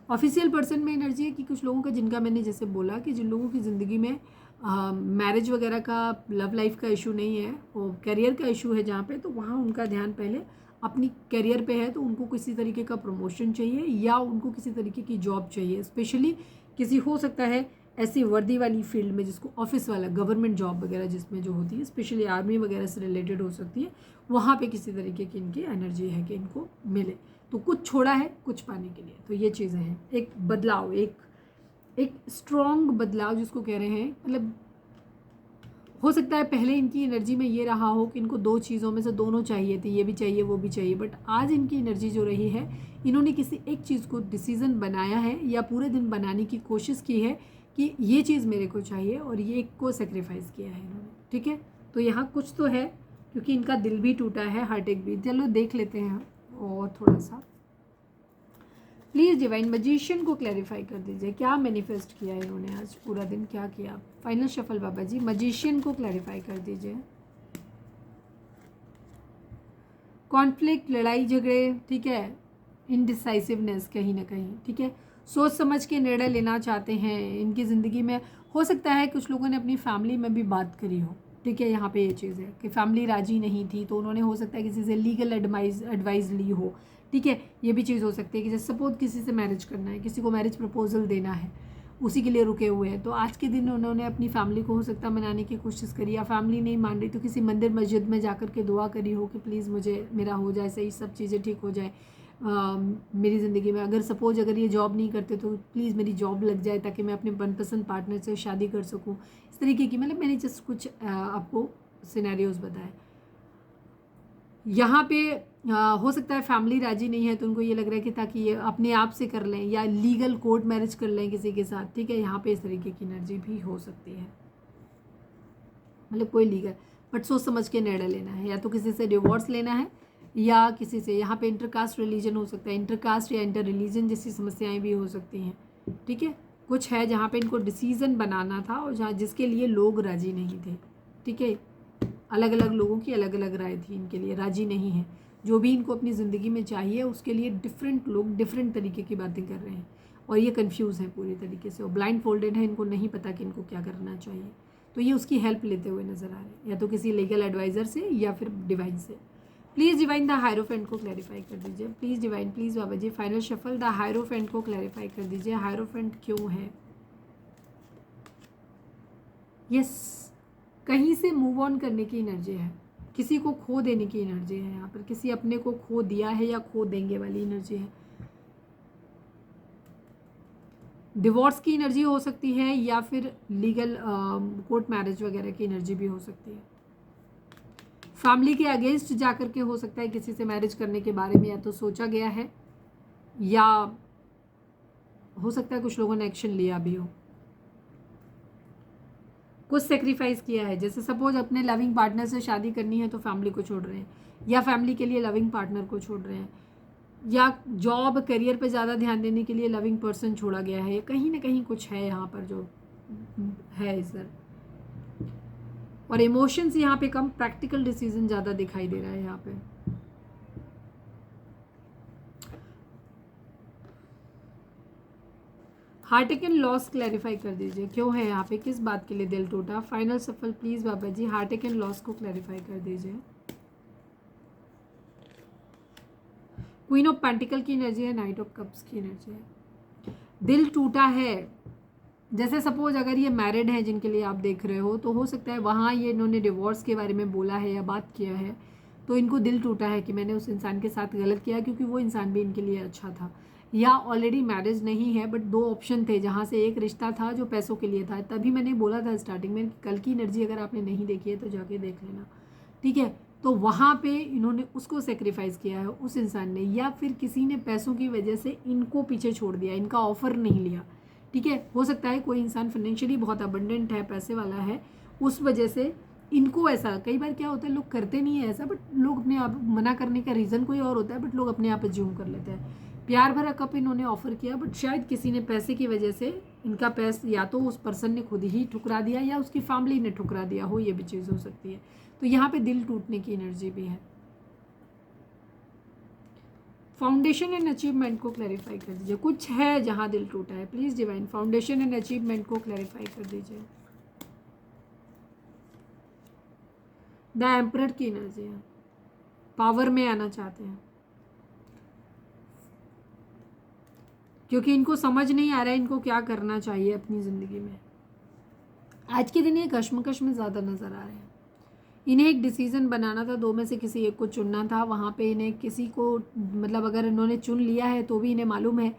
S1: ऑफिशियल पर्सन में एनर्जी है कि कुछ लोगों का, जिनका मैंने जैसे बोला कि जिन लोगों की ज़िंदगी में मैरिज वगैरह का, लव लाइफ का इशू नहीं है, और करियर का इशू है जहाँ पे, तो वहाँ उनका ध्यान पहले अपनी करियर पे है। तो उनको किसी तरीके का प्रमोशन चाहिए या उनको किसी तरीके की जॉब चाहिए, स्पेशली किसी, हो सकता है ऐसी वर्दी वाली फील्ड में जिसको ऑफिस वाला, गवर्नमेंट जॉब वगैरह जिसमें जो होती है, स्पेशली आर्मी वगैरह से रिलेटेड हो सकती है, वहाँ पे किसी तरीके की इनकी एनर्जी है कि इनको मिले। तो कुछ छोड़ा है कुछ पाने के लिए, तो ये चीज़ें हैं। एक बदलाव, एक स्ट्रॉन्ग बदलाव जिसको कह रहे हैं, मतलब हो सकता है पहले इनकी एनर्जी में ये रहा हो कि इनको दो चीज़ों में से दोनों चाहिए थी, ये भी चाहिए वो भी चाहिए, बट आज इनकी एनर्जी जो रही है, इन्होंने किसी एक चीज़ को डिसीज़न बनाया है या पूरे दिन बनाने की कोशिश की है कि ये चीज़ मेरे को चाहिए, और ये एक को सेक्रीफाइस किया है इन्होंने, ठीक है। तो यहाँ कुछ तो है, क्योंकि इनका दिल भी टूटा है, हार्टेक भी। चलो देख लेते हैं और थोड़ा सा, प्लीज़ डिवाइन मैजिशियन को क्लैरिफाई कर दीजिए, क्या मैनिफेस्ट किया है इन्होंने आज पूरा दिन, क्या किया। फाइनल शफल बाबा जी, मैजिशियन को क्लैरिफाई कर दीजिए। कॉन्फ्लिक्ट, लड़ाई झगड़े, ठीक है, इनडिसाइसिवनेस कहीं ना कहीं, ठीक है, सोच समझ के निर्णय लेना चाहते हैं इनकी ज़िंदगी में। हो सकता है कुछ लोगों ने अपनी फैमिली में भी बात करी हो, ठीक है, यहाँ पे ये चीज़ है कि फैमिली राजी नहीं थी, तो उन्होंने हो सकता है किसी से लीगल एडवाइस ली हो, ठीक है, ये भी चीज़ हो सकती है कि जैसे सपोज किसी से मैरिज करना है, किसी को मैरिज प्रपोजल देना है, उसी के लिए रुके हुए हैं। तो आज के दिन उन्होंने अपनी फैमिली को हो सकता है मनाने की कोशिश करी, या फैमिली नहीं मान रही तो किसी मंदिर मस्जिद में जाकर के दुआ करी हो कि प्लीज़ मुझे मेरा हो जाए सही, सब चीज़ें ठीक हो जाए मेरी ज़िंदगी में। अगर सपोज अगर ये जॉब नहीं करते तो प्लीज़ मेरी जॉब लग जाए ताकि मैं अपने मनपसंद पार्टनर से शादी कर सकूँ। इस तरीके की, मतलब मैंने जस्ट कुछ आपको सिनेरियोज़ बताए। यहाँ पे हो सकता है फैमिली राजी नहीं है, तो उनको ये लग रहा है कि ताकि ये अपने आप से कर लें या लीगल कोर्ट मैरिज कर लें किसी के साथ, ठीक है। यहाँ पे इस तरीके की एनर्जी भी हो सकती है, मतलब कोई लीगल, बट सोच समझ के निर्णय लेना है, या तो किसी से डिवोर्स लेना है या किसी से। यहाँ पे इंटरकास्ट रिलीजन हो सकता है, इंटरकास्ट या इंटर रिलीजन जैसी समस्याएं भी हो सकती हैं, ठीक है। कुछ है जहाँ पे इनको डिसीजन बनाना था और जहाँ जिसके लिए लोग राजी नहीं थे, ठीक है। अलग अलग लोगों की अलग अलग राय थी, इनके लिए राजी नहीं है। जो भी इनको अपनी ज़िंदगी में चाहिए उसके लिए डिफरेंट लोग डिफरेंट तरीके की बातें कर रहे हैं, और ये कंफ्यूज हैं पूरी तरीके से, और ब्लाइंड फोल्डेड है, इनको नहीं पता कि इनको क्या करना चाहिए। तो ये उसकी हेल्प लेते हुए नजर आ रहे हैं, या तो किसी लीगल एडवाइज़र से या फिर डिवाइन से। प्लीज़ डिवाइन द हायरोफेंट को क्लैरिफाई कर दीजिए, please divine, please Baba ji. Final shuffle, the hierophant को क्लैरिफाई कर दीजिए, हायरोफेंट क्यों है। यस, कहीं से मूव ऑन करने की एनर्जी है, किसी को खो देने की एनर्जी है, यहाँ पर किसी अपने को खो दिया है या खो देंगे वाली एनर्जी है। डिवोर्स की एनर्जी हो सकती है या फिर लीगल कोर्ट मैरिज वगैरह की एनर्जी भी हो सकती है। फैमिली के अगेंस्ट जाकर के हो सकता है किसी से मैरिज करने के बारे में या तो सोचा गया है, या हो सकता है कुछ लोगों ने एक्शन लिया भी हो, कुछ सेक्रीफाइस किया है। जैसे सपोज अपने लविंग पार्टनर से शादी करनी है तो फैमिली को छोड़ रहे हैं, या फैमिली के लिए लविंग पार्टनर को छोड़ रहे हैं, या जॉब करियर पे ज़्यादा ध्यान देने के लिए लविंग पर्सन छोड़ा गया है। कहीं ना कहीं कुछ है यहाँ पर जो है सर। और इमोशंस यहाँ पे कम, प्रैक्टिकल डिसीजन ज़्यादा दिखाई दे रहा है यहाँ पे। Heart attack and loss clarify कर दीजिए, क्यों है यहाँ पे, किस बात के लिए दिल टूटा। फाइनल सफल प्लीज बाबा जी, हार्ट अटैक एंड लॉस को क्लैरिफाई कर दीजिए। क्वीन ऑफ पेंटिकल की एनर्जी है, नाइट ऑफ कप्स की एनर्जी है। दिल टूटा है, जैसे सपोज अगर ये मैरिड है जिनके लिए आप देख रहे हो, तो हो सकता है वहाँ ये इन्होंने डिवोर्स के बारे में बोला है या बात किया है, तो इनको दिल टूटा है कि मैंने उस इंसान के साथ गलत किया, क्योंकि वो इंसान भी इनके लिए अच्छा था। या ऑलरेडी मैरिज नहीं है, बट दो ऑप्शन थे जहाँ से एक रिश्ता था जो पैसों के लिए था। तभी मैंने बोला था स्टार्टिंग में, कल की एनर्जी अगर आपने नहीं देखी है तो जाके देख लेना, ठीक है। तो वहाँ पे इन्होंने उसको सेक्रीफाइस किया है उस इंसान ने, या फिर किसी ने पैसों की वजह से इनको पीछे छोड़ दिया, इनका ऑफर नहीं लिया, ठीक है। हो सकता है कोई इंसान फाइनेंशियली बहुत अबंडेंट है, पैसे वाला है, उस वजह से इनको ऐसा, कई बार क्या होता है लोग करते नहीं है ऐसा, बट लोग अपने आप मना करने का रीज़न कोई और होता है, बट लोग अपने आप एज्यूम कर लेते हैं। प्यार भरा कप इन्होंने ऑफर किया, बट शायद किसी ने पैसे की वजह से इनका पैसा, या तो उस पर्सन ने खुद ही ठुकरा दिया या उसकी फैमिली ने ठुकरा दिया हो, ये भी चीज़ हो सकती है। तो यहाँ पे दिल टूटने की एनर्जी भी है। फाउंडेशन एंड अचीवमेंट को क्लैरिफाई कर दीजिए, कुछ है जहाँ दिल टूटा है, please divine. Foundation and achievement को क्लैरिफाई कर दीजिए। द एम्परर की एनर्जी है, पावर में आना चाहते हैं, क्योंकि इनको समझ नहीं आ रहा है इनको क्या करना चाहिए अपनी ज़िंदगी में। आज के दिन ये कश्मकश में ज़्यादा नज़र आ रहे हैं। इन्हें एक डिसीज़न बनाना था, दो में से किसी एक को चुनना था। वहाँ पे इन्हें किसी को, मतलब अगर इन्होंने चुन लिया है तो भी इन्हें मालूम है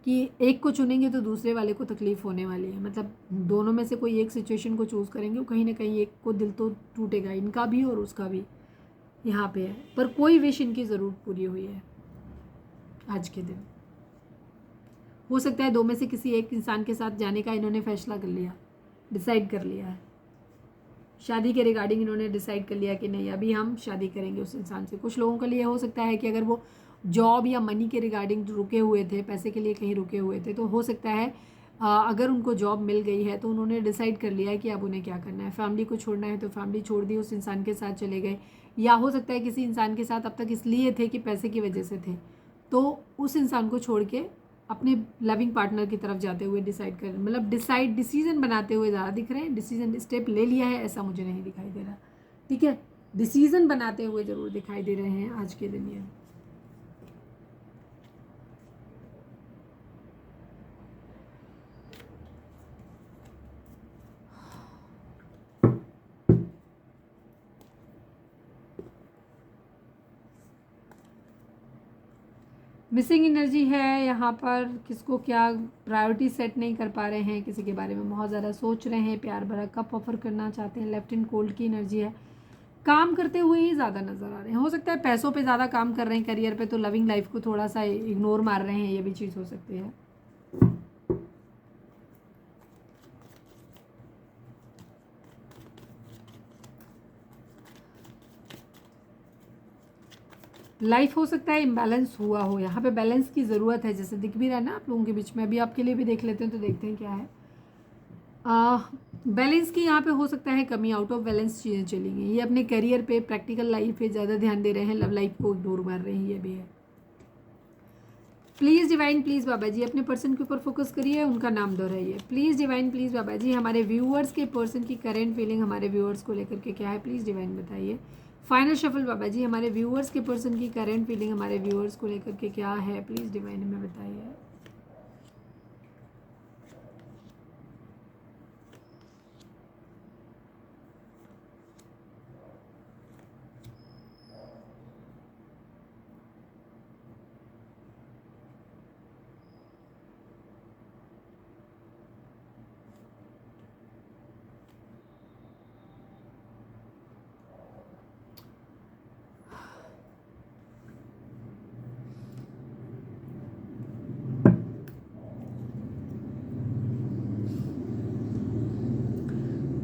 S1: कि एक को चुनेंगे तो दूसरे वाले को तकलीफ़ होने वाली है। मतलब दोनों में से कोई एक सिचुएशन को चूज़ करेंगे, वो कहीं ना कहीं एक को दिल तो टूटेगा, इनका भी और उसका भी यहाँ पे है। पर कोई विश इनकी ज़रूर पूरी हुई है आज के दिन। हो सकता है दो में से किसी एक इंसान के साथ जाने का इन्होंने फैसला कर लिया, डिसाइड कर लिया है। शादी के रिगार्डिंग इन्होंने डिसाइड कर लिया कि नहीं, अभी हम शादी करेंगे उस इंसान से। कुछ लोगों के लिए हो सकता है कि अगर वो जॉब या मनी के रिगार्डिंग रुके हुए थे, पैसे के लिए कहीं रुके हुए थे, तो हो सकता है अगर उनको जॉब मिल गई है तो उन्होंने डिसाइड कर लिया है कि अब उन्हें क्या करना है। फैमिली को छोड़ना है तो फैमिली छोड़ दी, उस इंसान के साथ चले गए। या हो सकता है किसी इंसान के साथ अब तक इसलिए थे कि पैसे की वजह से थे, तो उस इंसान को छोड़ के अपने लविंग पार्टनर की तरफ जाते हुए डिसाइड कर, मतलब डिसीजन बनाते हुए ज़्यादा दिख रहे हैं। डिसीजन स्टेप ले लिया है ऐसा मुझे नहीं दिखाई दे रहा, ठीक है। डिसीजन बनाते हुए ज़रूर दिखाई दे रहे हैं आज के दिन ये। मिसिंग एनर्जी है यहाँ पर, किसको क्या प्रायोरिटी सेट नहीं कर पा रहे हैं, किसी के बारे में बहुत ज़्यादा सोच रहे हैं, प्यार भरा कप ऑफर करना चाहते हैं। लेफ्ट एंड कोल्ड की एनर्जी है, काम करते हुए ही ज़्यादा नज़र आ रहे हैं। हो सकता है पैसों पे ज़्यादा काम कर रहे हैं, करियर पे, तो लविंग लाइफ को थोड़ा सा इग्नोर मार रहे हैं, ये भी चीज़ हो सकती है। लाइफ हो सकता है इम्बैलेंस हुआ हो, यहाँ पे बैलेंस की ज़रूरत है, जैसे दिख भी रहा है ना आप लोगों के बीच में। अभी आपके लिए भी देख लेते हैं तो देखते हैं क्या है। बैलेंस की यहाँ पे हो सकता है कमी, आउट ऑफ बैलेंस चीज़ें चली गई। ये अपने करियर पे, प्रैक्टिकल लाइफ पे ज़्यादा ध्यान दे रहे हैं, लव लाइफ को इग्नोर मार रहे हैं, ये भी है। प्लीज़ डिवाइन, प्लीज़ बाबा जी अपने पर्सन के ऊपर फोकस करिए, उनका नाम दोहराइए। प्लीज़ डिवाइन, प्लीज़ बाबा जी हमारे व्यूअर्स के पर्सन की करेंट फीलिंग हमारे व्यूअर्स को लेकर के क्या है, प्लीज़ डिवाइन बताइए। फाइनल शफल बाबा जी, हमारे व्यूअर्स के पर्सन की करेंट फीलिंग हमारे व्यूअर्स को लेकर के क्या है, प्लीज़ डिवाइन हमें बताइए।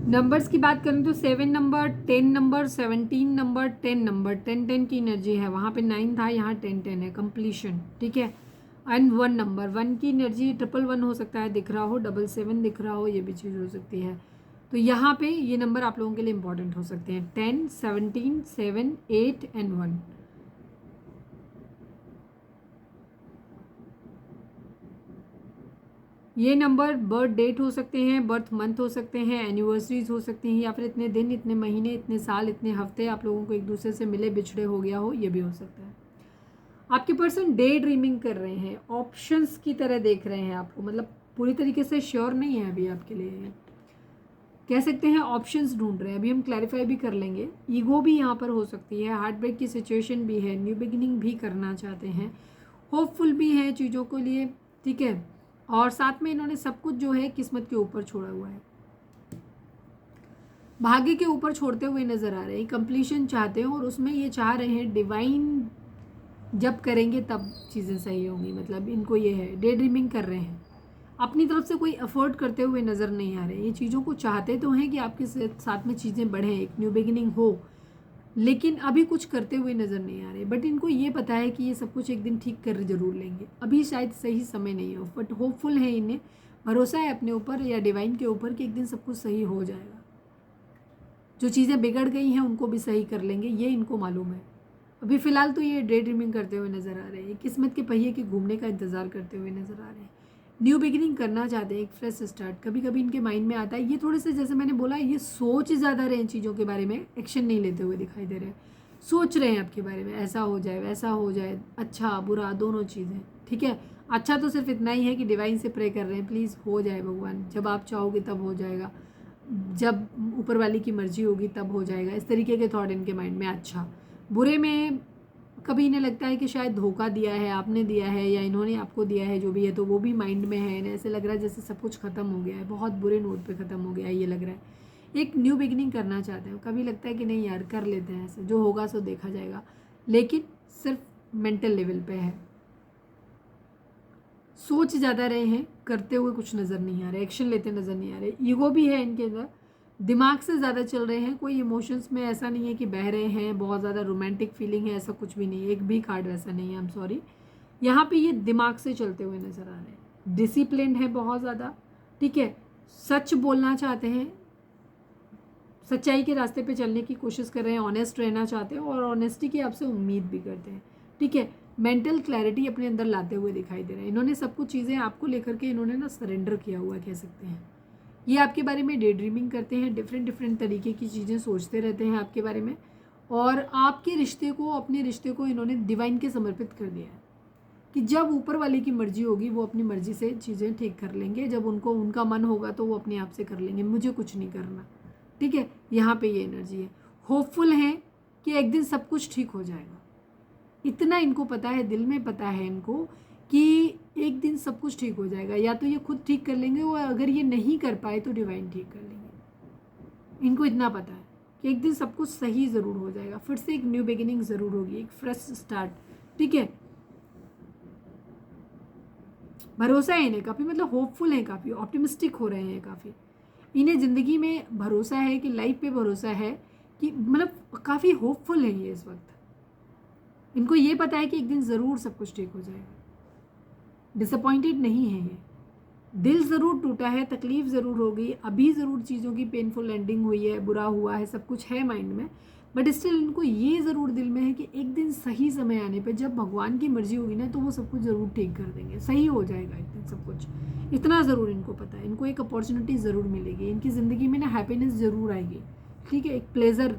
S1: नंबर्स की बात करें तो 7 नंबर, 10 नंबर, 17 नंबर, 10 नंबर, 10 की एनर्जी है। वहाँ पे 9 था, यहाँ 10 है, कंप्लीशन, ठीक है। एंड 1 नंबर, 1 की एनर्जी 111 हो सकता है, दिख रहा हो, 77 दिख रहा हो, ये भी चीज़ हो सकती है। तो यहाँ पे ये नंबर आप लोगों के लिए इंपॉर्टेंट हो सकते हैं, 10, 17, 7, 8 एंड 1। ये नंबर बर्थ डेट हो सकते हैं, बर्थ मंथ हो सकते हैं, एनिवर्सरीज हो सकती हैं, या फिर इतने दिन, इतने महीने, इतने साल, इतने हफ्ते आप लोगों को एक दूसरे से मिले बिछड़े हो गया हो, ये भी हो सकता है। आपके पर्सन डे ड्रीमिंग कर रहे हैं, ऑप्शंस की तरह देख रहे हैं आपको, मतलब पूरी तरीके से श्योर नहीं है अभी आपके लिए, कह सकते हैं ऑप्शंस ढूंढ रहे हैं। अभी हम क्लैरिफाई भी कर लेंगे। ईगो भी यहाँ पर हो सकती है, हार्ट ब्रेक की सिचुएशन भी है, न्यू बिगिनिंग भी करना चाहते हैं, होपफुल भी है चीज़ों को लिए, ठीक है। और साथ में इन्होंने सब कुछ जो है किस्मत के ऊपर छोड़ा हुआ है, भाग्य के ऊपर छोड़ते हुए नजर आ रहे हैं। कंप्लीशन चाहते हैं और उसमें ये चाह रहे हैं डिवाइन जब करेंगे तब चीज़ें सही होंगी, मतलब इनको ये है, डे ड्रीमिंग कर रहे हैं, अपनी तरफ से कोई एफर्ट करते हुए नज़र नहीं आ रहे। ये चीज़ों को चाहते तो हैं कि आपके साथ में चीज़ें बढ़ें, एक न्यू बिगिनिंग हो, लेकिन अभी कुछ करते हुए नज़र नहीं आ रहे। बट इनको ये पता है कि ये सब कुछ एक दिन ठीक कर जरूर लेंगे, अभी शायद सही समय नहीं हो, बट होपफुल है, इन्हें भरोसा है अपने ऊपर या डिवाइन के ऊपर कि एक दिन सब कुछ सही हो जाएगा। जो चीज़ें बिगड़ गई हैं उनको भी सही कर लेंगे, ये इनको मालूम है। अभी फ़िलहाल तो ये डे ड्रीमिंग करते हुए नज़र आ रहे हैं, किस्मत के पहिए के घूमने का इंतज़ार करते हुए नज़र आ रहे हैं, न्यू बिगिनिंग करना चाहते हैं, एक फ्रेश स्टार्ट। कभी कभी इनके माइंड में आता है, ये थोड़े से, जैसे मैंने बोला, ये सोच ज़्यादा रहे हैं चीज़ों के बारे में, एक्शन नहीं लेते हुए दिखाई दे रहे हैं। सोच रहे हैं आपके बारे में, ऐसा हो जाए, वैसा हो जाए, अच्छा बुरा दोनों चीज़ें, ठीक है। अच्छा तो सिर्फ इतना ही है कि डिवाइन से प्रे कर रहे हैं, प्लीज़ हो जाए भगवान, जब आप चाहोगे तब हो जाएगा, जब ऊपर वाली की मर्जी होगी तब हो जाएगा, इस तरीके के थॉट इनके माइंड में। अच्छा बुरे में कभी इन्हें लगता है कि शायद धोखा दिया है, आपने दिया है या इन्होंने आपको दिया है, जो भी है, तो वो भी माइंड में है। इन्हें ऐसे लग रहा है जैसे सब कुछ ख़त्म हो गया है, बहुत बुरे नोट पे ख़त्म हो गया है, ये लग रहा है। एक न्यू बिगिनिंग करना चाहते हैं, कभी लगता है कि नहीं यार कर लेते हैं ऐसे, जो होगा सो देखा जाएगा, लेकिन सिर्फ मेंटल लेवल पे है, सोच ज़्यादा रहे हैं, करते हुए कुछ नज़र नहीं आ रहे, एक्शन लेते नज़र नहीं आ रहे। ईगो भी है इनके अंदर, दिमाग से ज़्यादा चल रहे हैं, कोई इमोशंस में ऐसा नहीं है कि बह रहे हैं, बहुत ज़्यादा रोमांटिक फीलिंग है, ऐसा कुछ भी नहीं है, एक भी कार्ड वैसा नहीं है, आई एम सॉरी। यहाँ पे ये दिमाग से चलते हुए नज़र आ रहे हैं, डिसिप्लिन है बहुत ज़्यादा, ठीक है, सच बोलना चाहते हैं, सच्चाई के रास्ते पे चलने की कोशिश कर रहे हैं, ऑनेस्ट रहना चाहते हैं और ऑनेस्टी की आपसे उम्मीद भी करते हैं, ठीक है। मेंटल क्लैरिटी अपने अंदर लाते हुए दिखाई दे रहे हैं। इन्होंने सब कुछ चीज़ें आपको लेकर के इन्होंने ना सरेंडर किया हुआ कह सकते हैं। ये आपके बारे में डे ड्रीमिंग करते हैं, डिफरेंट तरीके की चीज़ें सोचते रहते हैं आपके बारे में, और आपके रिश्ते को, अपने रिश्ते को इन्होंने डिवाइन के समर्पित कर दिया है कि जब ऊपर वाले की मर्जी होगी वो अपनी मर्जी से चीज़ें ठीक कर लेंगे, जब उनको उनका मन होगा तो वो अपने आप से कर लेंगे, मुझे कुछ नहीं करना, ठीक है। यहाँ पे ये एनर्जी है, होपफुल हैं कि एक दिन सब कुछ ठीक हो जाएगा, इतना इनको पता है, दिल में पता है इनको कि एक दिन सब कुछ ठीक हो जाएगा। या तो ये खुद ठीक कर लेंगे, और अगर ये नहीं कर पाए तो डिवाइन ठीक कर लेंगे। इनको इतना पता है कि एक दिन सब कुछ सही ज़रूर हो जाएगा, फिर से एक न्यू बिगिनिंग ज़रूर होगी, एक फ्रेश स्टार्ट। ठीक है, भरोसा है इन्हें काफ़ी, मतलब होपफुल हैं, काफ़ी ऑप्टिमिस्टिक हो रहे हैं काफ़ी। इन्हें ज़िंदगी में भरोसा है कि लाइफ पे भरोसा है कि मतलब काफ़ी होपफुल है ये इस वक्त। इनको ये पता है कि एक दिन ज़रूर सब कुछ ठीक हो जाएगा। डिसअपॉइंटेड नहीं है ये, दिल ज़रूर टूटा है, तकलीफ़ ज़रूर होगी, अभी ज़रूर चीज़ों की पेनफुल एंडिंग हुई है, बुरा हुआ है, सब कुछ है माइंड में, बट स्टिल इनको ये ज़रूर दिल में है कि एक दिन सही समय आने पे जब भगवान की मर्जी होगी ना, तो वो सब कुछ ज़रूर ठीक कर देंगे, सही हो जाएगा एक दिन सब कुछ। इतना ज़रूर इनको पता है, इनको एक अपॉर्चुनिटी ज़रूर मिलेगी, इनकी ज़िंदगी में ना हैप्पीनेस ज़रूर आएगी। ठीक है, एक प्लेजर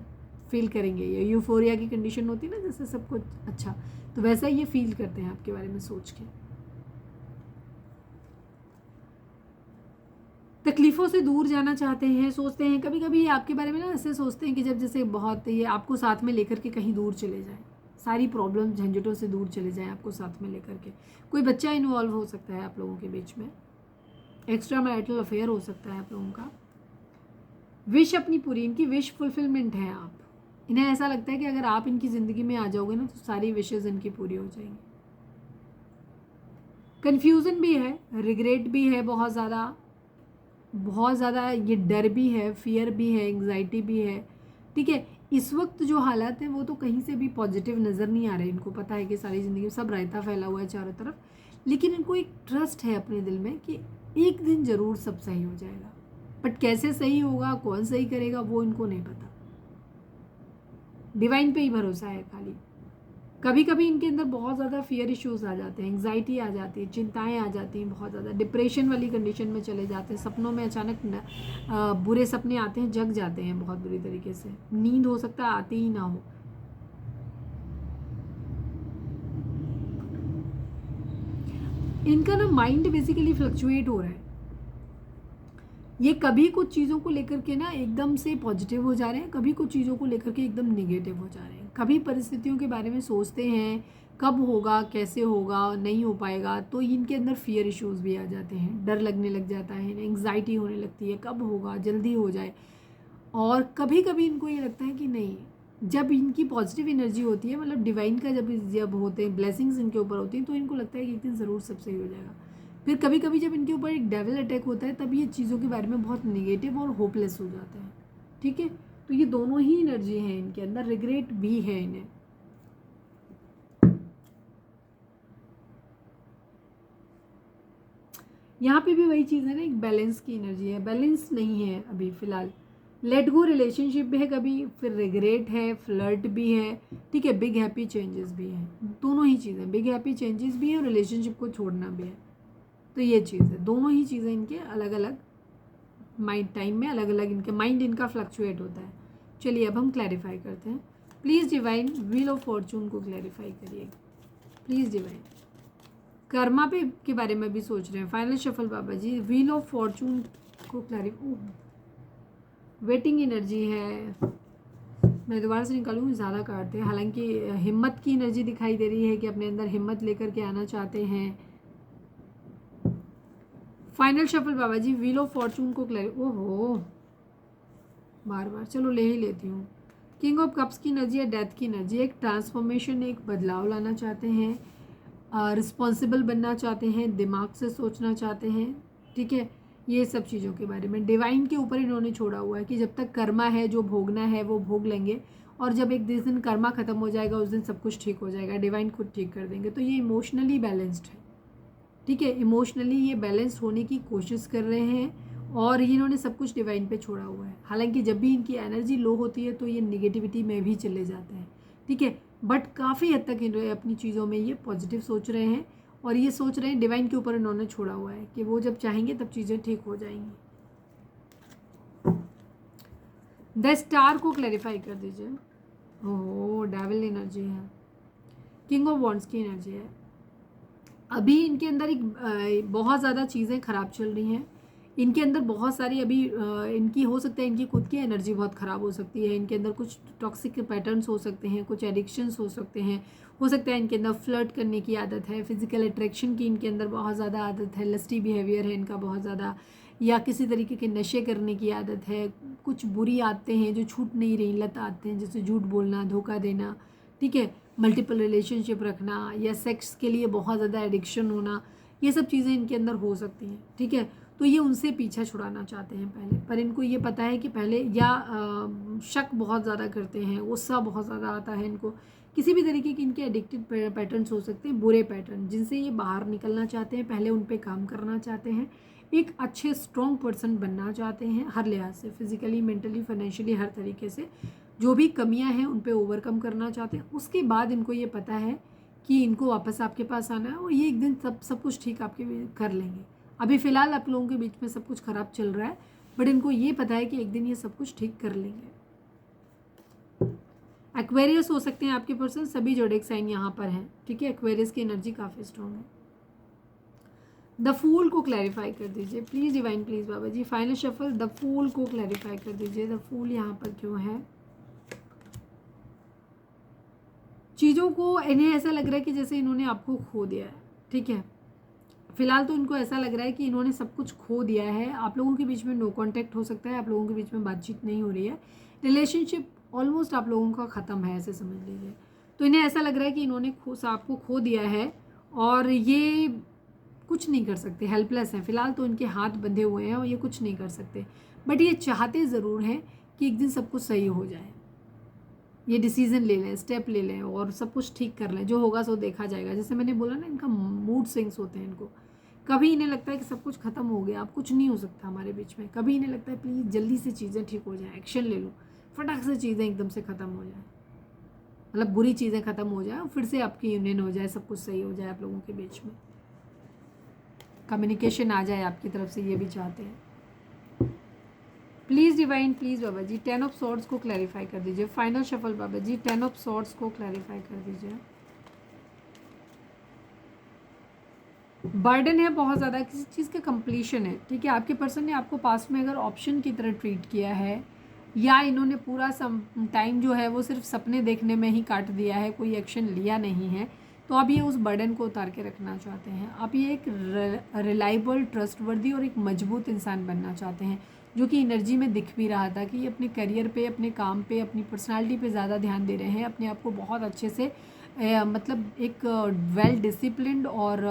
S1: फील करेंगे, ये यूफोरिया की कंडीशन होती है ना, जैसे सब कुछ अच्छा, तो वैसा ये फील करते हैं आपके बारे में सोच के। तकलीफ़ों से दूर जाना चाहते हैं, सोचते हैं कभी कभी आपके बारे में ना, ऐसे सोचते हैं कि जब जैसे बहुत ये आपको साथ में लेकर के कहीं दूर चले जाएं, सारी प्रॉब्लम झंझटों से दूर चले जाएं आपको साथ में लेकर के। कोई बच्चा इन्वॉल्व हो सकता है आप लोगों के बीच में, एक्स्ट्रा मैरिटल अफेयर हो सकता है आप लोगों का। विश अपनी पूरी, इनकी विश फुलफिलमेंट है आप। इन्हें ऐसा लगता है कि अगर आप इनकी ज़िंदगी में आ जाओगे ना, तो सारी विशेज़ इनकी पूरी हो जाएंगी। कन्फ्यूज़न भी है, रिग्रेट भी है, बहुत ज़्यादा ये डर भी है, फियर भी है, एंग्जाइटी भी है। ठीक है, इस वक्त जो हालात हैं वो तो कहीं से भी पॉजिटिव नज़र नहीं आ रहे। इनको पता है कि सारी ज़िंदगी में सब रायता फैला हुआ है चारों तरफ, लेकिन इनको एक ट्रस्ट है अपने दिल में कि एक दिन ज़रूर सब सही हो जाएगा। बट कैसे सही होगा, कौन सही करेगा, वो इनको नहीं पता। डिवाइन पे ही भरोसा है खाली। कभी कभी इनके अंदर बहुत ज़्यादा फियर इश्यूज आ जाते हैं, एंग्जाइटी आ जाती है, चिंताएं आ जाती हैं, बहुत ज़्यादा डिप्रेशन वाली कंडीशन में चले जाते हैं, सपनों में अचानक बुरे सपने आते हैं, जग जाते हैं बहुत बुरी तरीके से, नींद हो सकता है आती ही ना हो। इनका ना माइंड बेसिकली फ्लक्चुएट हो रहा है। ये कभी कुछ चीज़ों को लेकर के ना एकदम से पॉजिटिव हो जा रहे हैं, कभी कुछ चीज़ों को लेकर के एकदम निगेटिव हो जा रहे हैं। कभी परिस्थितियों के बारे में सोचते हैं, कब होगा, कैसे होगा, नहीं हो पाएगा, तो इनके अंदर फियर इश्यूज भी आ जाते हैं, डर लगने लग जाता है, एंग्जाइटी होने लगती है, कब होगा, जल्दी हो जाए। और कभी कभी इनको ये लगता है कि नहीं, जब इनकी पॉजिटिव एनर्जी होती है, मतलब डिवाइन का जब होते हैं, ब्लेसिंग्स इनके ऊपर होती हैं, तो इनको लगता है कि एक दिन ज़रूर सब सही हो जाएगा। फिर कभी कभी जब इनके ऊपर एक डेविल अटैक होता है, तब ये चीज़ों के बारे में बहुत निगेटिव और होपलेस हो जाते हैं। ठीक है, तो ये दोनों ही एनर्जी हैं इनके अंदर, रिग्रेट भी है इन्हें। यहाँ पे भी वही चीज़ है ना, एक बैलेंस की एनर्जी है, बैलेंस नहीं है अभी फ़िलहाल। लेट गो रिलेशनशिप भी है कभी, फिर रिग्रेट है, फ्लर्ट भी है। ठीक है, बिग हैप्पी चेंजेस भी हैं, दोनों ही चीज़ें, बिग हैप्पी चेंजेस भी है और रिलेशनशिप को छोड़ना भी है। तो ये चीज़ है, दोनों ही चीज़ें इनके अलग अलग माइंड टाइम में, अलग अलग इनके माइंड इनका फ्लक्चुएट होता है। चलिए अब हम क्लैरिफाई करते हैं। Please divine wheel of fortune को क्लैरिफाई करिए, प्लीज़ डिवाइन। कर्मा पे के बारे में भी सोच रहे हैं, final shuffle Baba ji, wheel of fortune को क्लैरिफाई। वेटिंग एनर्जी है, मैं दोबारा से निकालूंगी, ज़्यादा काटते हैं। हालांकि हिम्मत की एनर्जी दिखाई दे रही है कि अपने अंदर हिम्मत लेकर के आना चाहते हैं। Final shuffle Baba ji, wheel of fortune को ओहो बार बार, चलो ले ही लेती हूँ। किंग ऑफ कप्स की एनर्जी है, डेथ की एनर्जी, एक ट्रांसफॉर्मेशन, एक बदलाव लाना चाहते हैं, रिस्पॉन्सिबल बनना चाहते हैं, दिमाग से सोचना चाहते हैं। ठीक है, ये सब चीज़ों के बारे में डिवाइन के ऊपर इन्होंने छोड़ा हुआ है कि जब तक कर्मा है, जो भोगना है वो भोग लेंगे, और जब एक दिन कर्मा ख़त्म हो जाएगा, उस दिन सब कुछ ठीक हो जाएगा, डिवाइन खुद ठीक कर देंगे। तो ये इमोशनली बैलेंस्ड है। ठीक है, इमोशनली ये बैलेंस्ड होने की कोशिश कर रहे हैं, और इन्होंने सब कुछ डिवाइन पे छोड़ा हुआ है। हालांकि जब भी इनकी एनर्जी लो होती है तो ये निगेटिविटी में भी चले जाते हैं। ठीक है, बट काफ़ी हद तक इन्होंने अपनी चीज़ों में ये पॉजिटिव सोच रहे हैं, और ये सोच रहे हैं डिवाइन के ऊपर इन्होंने छोड़ा हुआ है कि वो जब चाहेंगे तब चीज़ें ठीक हो जाएंगी। द स्टार को क्लैरिफाई कर दीजिए। ओह, डेविल एनर्जी है, किंग ऑफ वॉन्ड्स की एनर्जी है। अभी इनके अंदर एक बहुत ज़्यादा चीज़ें ख़राब चल रही हैं, इनके अंदर बहुत सारी अभी इनकी हो सकता है इनकी खुद की एनर्जी बहुत ख़राब हो सकती है, इनके अंदर कुछ टॉक्सिक पैटर्न्स हो सकते हैं, कुछ एडिक्शंस हो सकते हैं, हो सकता है इनके अंदर फ्लर्ट करने की आदत है, फिजिकल अट्रैक्शन की इनके अंदर बहुत ज़्यादा आदत है, लस्टी बिहेवियर है इनका बहुत ज़्यादा, या किसी तरीके के नशे करने की आदत है, कुछ बुरी आदतें हैं जो छूट नहीं रही, लत आते हैं जैसे झूठ बोलना, धोखा देना, ठीक है, मल्टीपल रिलेशनशिप रखना, या सेक्स के लिए बहुत ज़्यादा एडिक्शन होना, ये सब चीज़ें इनके अंदर हो सकती हैं, ठीक है। तो ये उनसे पीछा छुड़ाना चाहते हैं पहले, पर इनको ये पता है कि पहले या शक बहुत ज़्यादा करते हैं, गुस्सा बहुत ज़्यादा आता है इनको, किसी भी तरीके के इनके एडिक्टिव पैटर्न्स हो सकते हैं, बुरे पैटर्न जिनसे ये बाहर निकलना चाहते हैं, पहले उन पे काम करना चाहते हैं, एक अच्छे स्ट्रॉन्ग पर्सन बनना चाहते हैं हर लिहाज से, फिजिकली, मेंटली, फाइनेंशियली, हर तरीके से जो भी कमियां हैं उन पे ओवरकम करना चाहते हैं। उसके बाद इनको ये पता है कि इनको वापस आपके पास आना है और ये एक दिन सब कुछ ठीक आपके कर लेंगे। अभी फ़िलहाल आप लोगों के बीच में सब कुछ ख़राब चल रहा है, बट इनको ये पता है कि एक दिन ये सब कुछ ठीक कर लेंगे। एक्वेरियस हो सकते हैं आपके पर्सन, सभी जोडिक साइन यहाँ पर हैं, ठीक है। एक्वेरियस की एनर्जी काफ़ी स्ट्रॉन्ग है। द फूल को क्लैरिफाई कर दीजिए please divine, please Baba ji. Final shuffle, the fool को क्लैरिफाई कर दीजिए। द फूल यहाँ पर क्यों है? चीज़ों को इन्हें ऐसा लग रहा है कि जैसे इन्होंने आपको खो दिया है, ठीक है। फिलहाल तो इनको ऐसा लग रहा है कि इन्होंने सब कुछ खो दिया है। आप लोगों के बीच में नो कांटेक्ट हो सकता है, आप लोगों के बीच में बातचीत नहीं हो रही है, रिलेशनशिप ऑलमोस्ट आप लोगों का ख़त्म है, ऐसे समझ लीजिए। तो इन्हें ऐसा लग रहा है कि इन्होंने आपको खो दिया है और ये कुछ नहीं कर सकते, हेल्पलेस हैं फिलहाल, तो इनके हाथ बंधे हुए हैं और ये कुछ नहीं कर सकते, बट ये चाहते ज़रूर हैं कि एक दिन सब कुछ सही हो जाए, ये डिसीजन ले लें, स्टेप ले लें और सब कुछ ठीक कर लें, जो होगा सो देखा जाएगा। जैसे मैंने बोला ना, इनका मूड स्विंग्स होते हैं इनको, कभी इन्हें लगता है कि सब कुछ खत्म हो गया, अब कुछ नहीं हो सकता हमारे बीच में, कभी इन्हें लगता है प्लीज़ जल्दी से चीज़ें ठीक हो जाएं, एक्शन ले लो, फटाक से चीज़ें एकदम से ख़त्म हो जाए, मतलब बुरी चीज़ें ख़त्म हो जाए और फिर से आपकी यूनियन हो जाए, सब कुछ सही हो जाए, आप लोगों के बीच में कम्युनिकेशन आ जाए आपकी तरफ से, ये भी चाहते हैं। Please divine, please Baba ji 10 of swords को क्लैरिफाई कर दीजिए। Final shuffle Baba ji 10 of swords को क्लैरिफाई कर दीजिए। बर्डन है बहुत ज़्यादा, किसी चीज़ का कंप्लीशन है, ठीक है। आपके पर्सन ने आपको पास्ट में अगर ऑप्शन की तरह ट्रीट किया है, या इन्होंने पूरा टाइम जो है वो सिर्फ सपने देखने में ही काट दिया है, कोई एक्शन लिया नहीं है, तो आप ये उस बर्डन को उतार के रखना चाहते हैं। आप ये एक रिलायबल, ट्रस्टवर्दी और एक मजबूत इंसान बनना चाहते हैं, जो कि एनर्जी में दिख भी रहा था कि ये अपने करियर पे, अपने काम पे, अपनी पर्सनालिटी पे ज़्यादा ध्यान दे रहे हैं, अपने आप को बहुत अच्छे से मतलब एक वेल डिसिप्लिन्ड और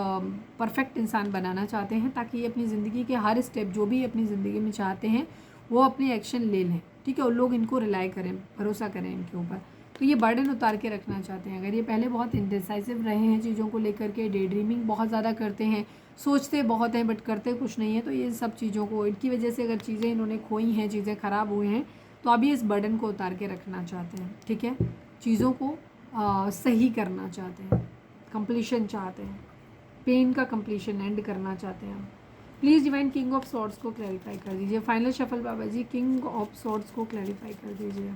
S1: परफेक्ट इंसान बनाना चाहते हैं, ताकि ये अपनी ज़िंदगी के हर स्टेप जो भी अपनी ज़िंदगी में चाहते हैं वो अपने एक्शन ले लें, ठीक है, और लोग इनको रिलाई करें, भरोसा करें इनके ऊपर। तो ये बर्डन उतार के रखना चाहते हैं। अगर ये पहले बहुत इंडिसाइसिव रहे हैं चीज़ों को लेकर के, डे ड्रीमिंग बहुत ज़्यादा करते हैं, सोचते बहुत हैं बट करते कुछ नहीं है, तो ये सब चीज़ों को, इनकी वजह से अगर चीज़ें इन्होंने खोई हैं, चीज़ें ख़राब हुई हैं, तो अभी इस बर्डन को उतार के रखना चाहते हैं, ठीक है। चीज़ों को सही करना चाहते हैं, कंप्लीशन चाहते हैं, पेन का कंप्लीशन एंड करना चाहते हैं। Please divine king of swords को क्लैरिफाई कर दीजिए। Final shuffle Baba ji king of swords को क्लैरिफाई कर दीजिए।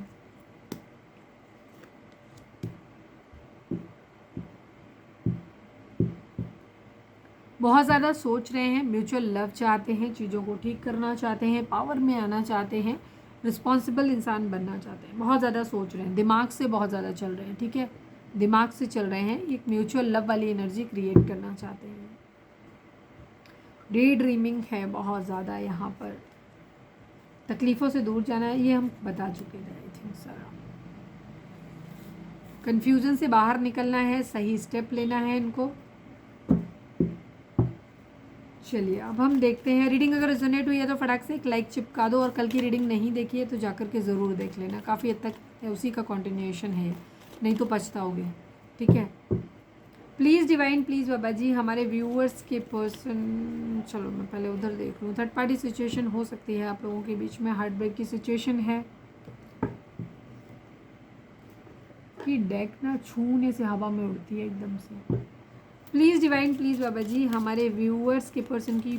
S1: बहुत ज़्यादा सोच रहे हैं, म्यूचुअल लव चाहते हैं, चीज़ों को ठीक करना चाहते हैं, पावर में आना चाहते हैं, रिस्पॉन्सिबल इंसान बनना चाहते हैं, बहुत ज़्यादा सोच रहे हैं, दिमाग से बहुत ज़्यादा चल रहे हैं, ठीक है, दिमाग से चल रहे हैं, एक म्यूचुअल लव वाली एनर्जी क्रिएट करना चाहते हैं। डे ड्रीमिंग है बहुत ज़्यादा यहाँ पर, तकलीफ़ों से दूर जाना है, ये हम बता चुके थे आई थिंक सर। कन्फ्यूज़न से बाहर निकलना है, सही स्टेप लेना है इनको। चलिए अब हम देखते हैं, रीडिंग अगर रेजोनेट हुई है तो फटाक से एक लाइक चिपका दो, और कल की रीडिंग नहीं देखी है तो जाकर के ज़रूर देख लेना, काफ़ी हद तक उसी का कंटिन्यूएशन है, नहीं तो पछताओगे, ठीक है। प्लीज़ डिवाइन, प्लीज़ बाबा जी हमारे व्यूअर्स के पर्सन, चलो मैं पहले उधर देख लूँ। थर्ड पार्टी सिचुएशन हो सकती है आप लोगों के बीच में, हार्ट ब्रेक की सिचुएशन है कि डेक ना छूने से हवा में उड़ती है एकदम से। प्लीज़ डिवाइन, प्लीज़ बाबा जी हमारे व्यूअर्स के पर्सन की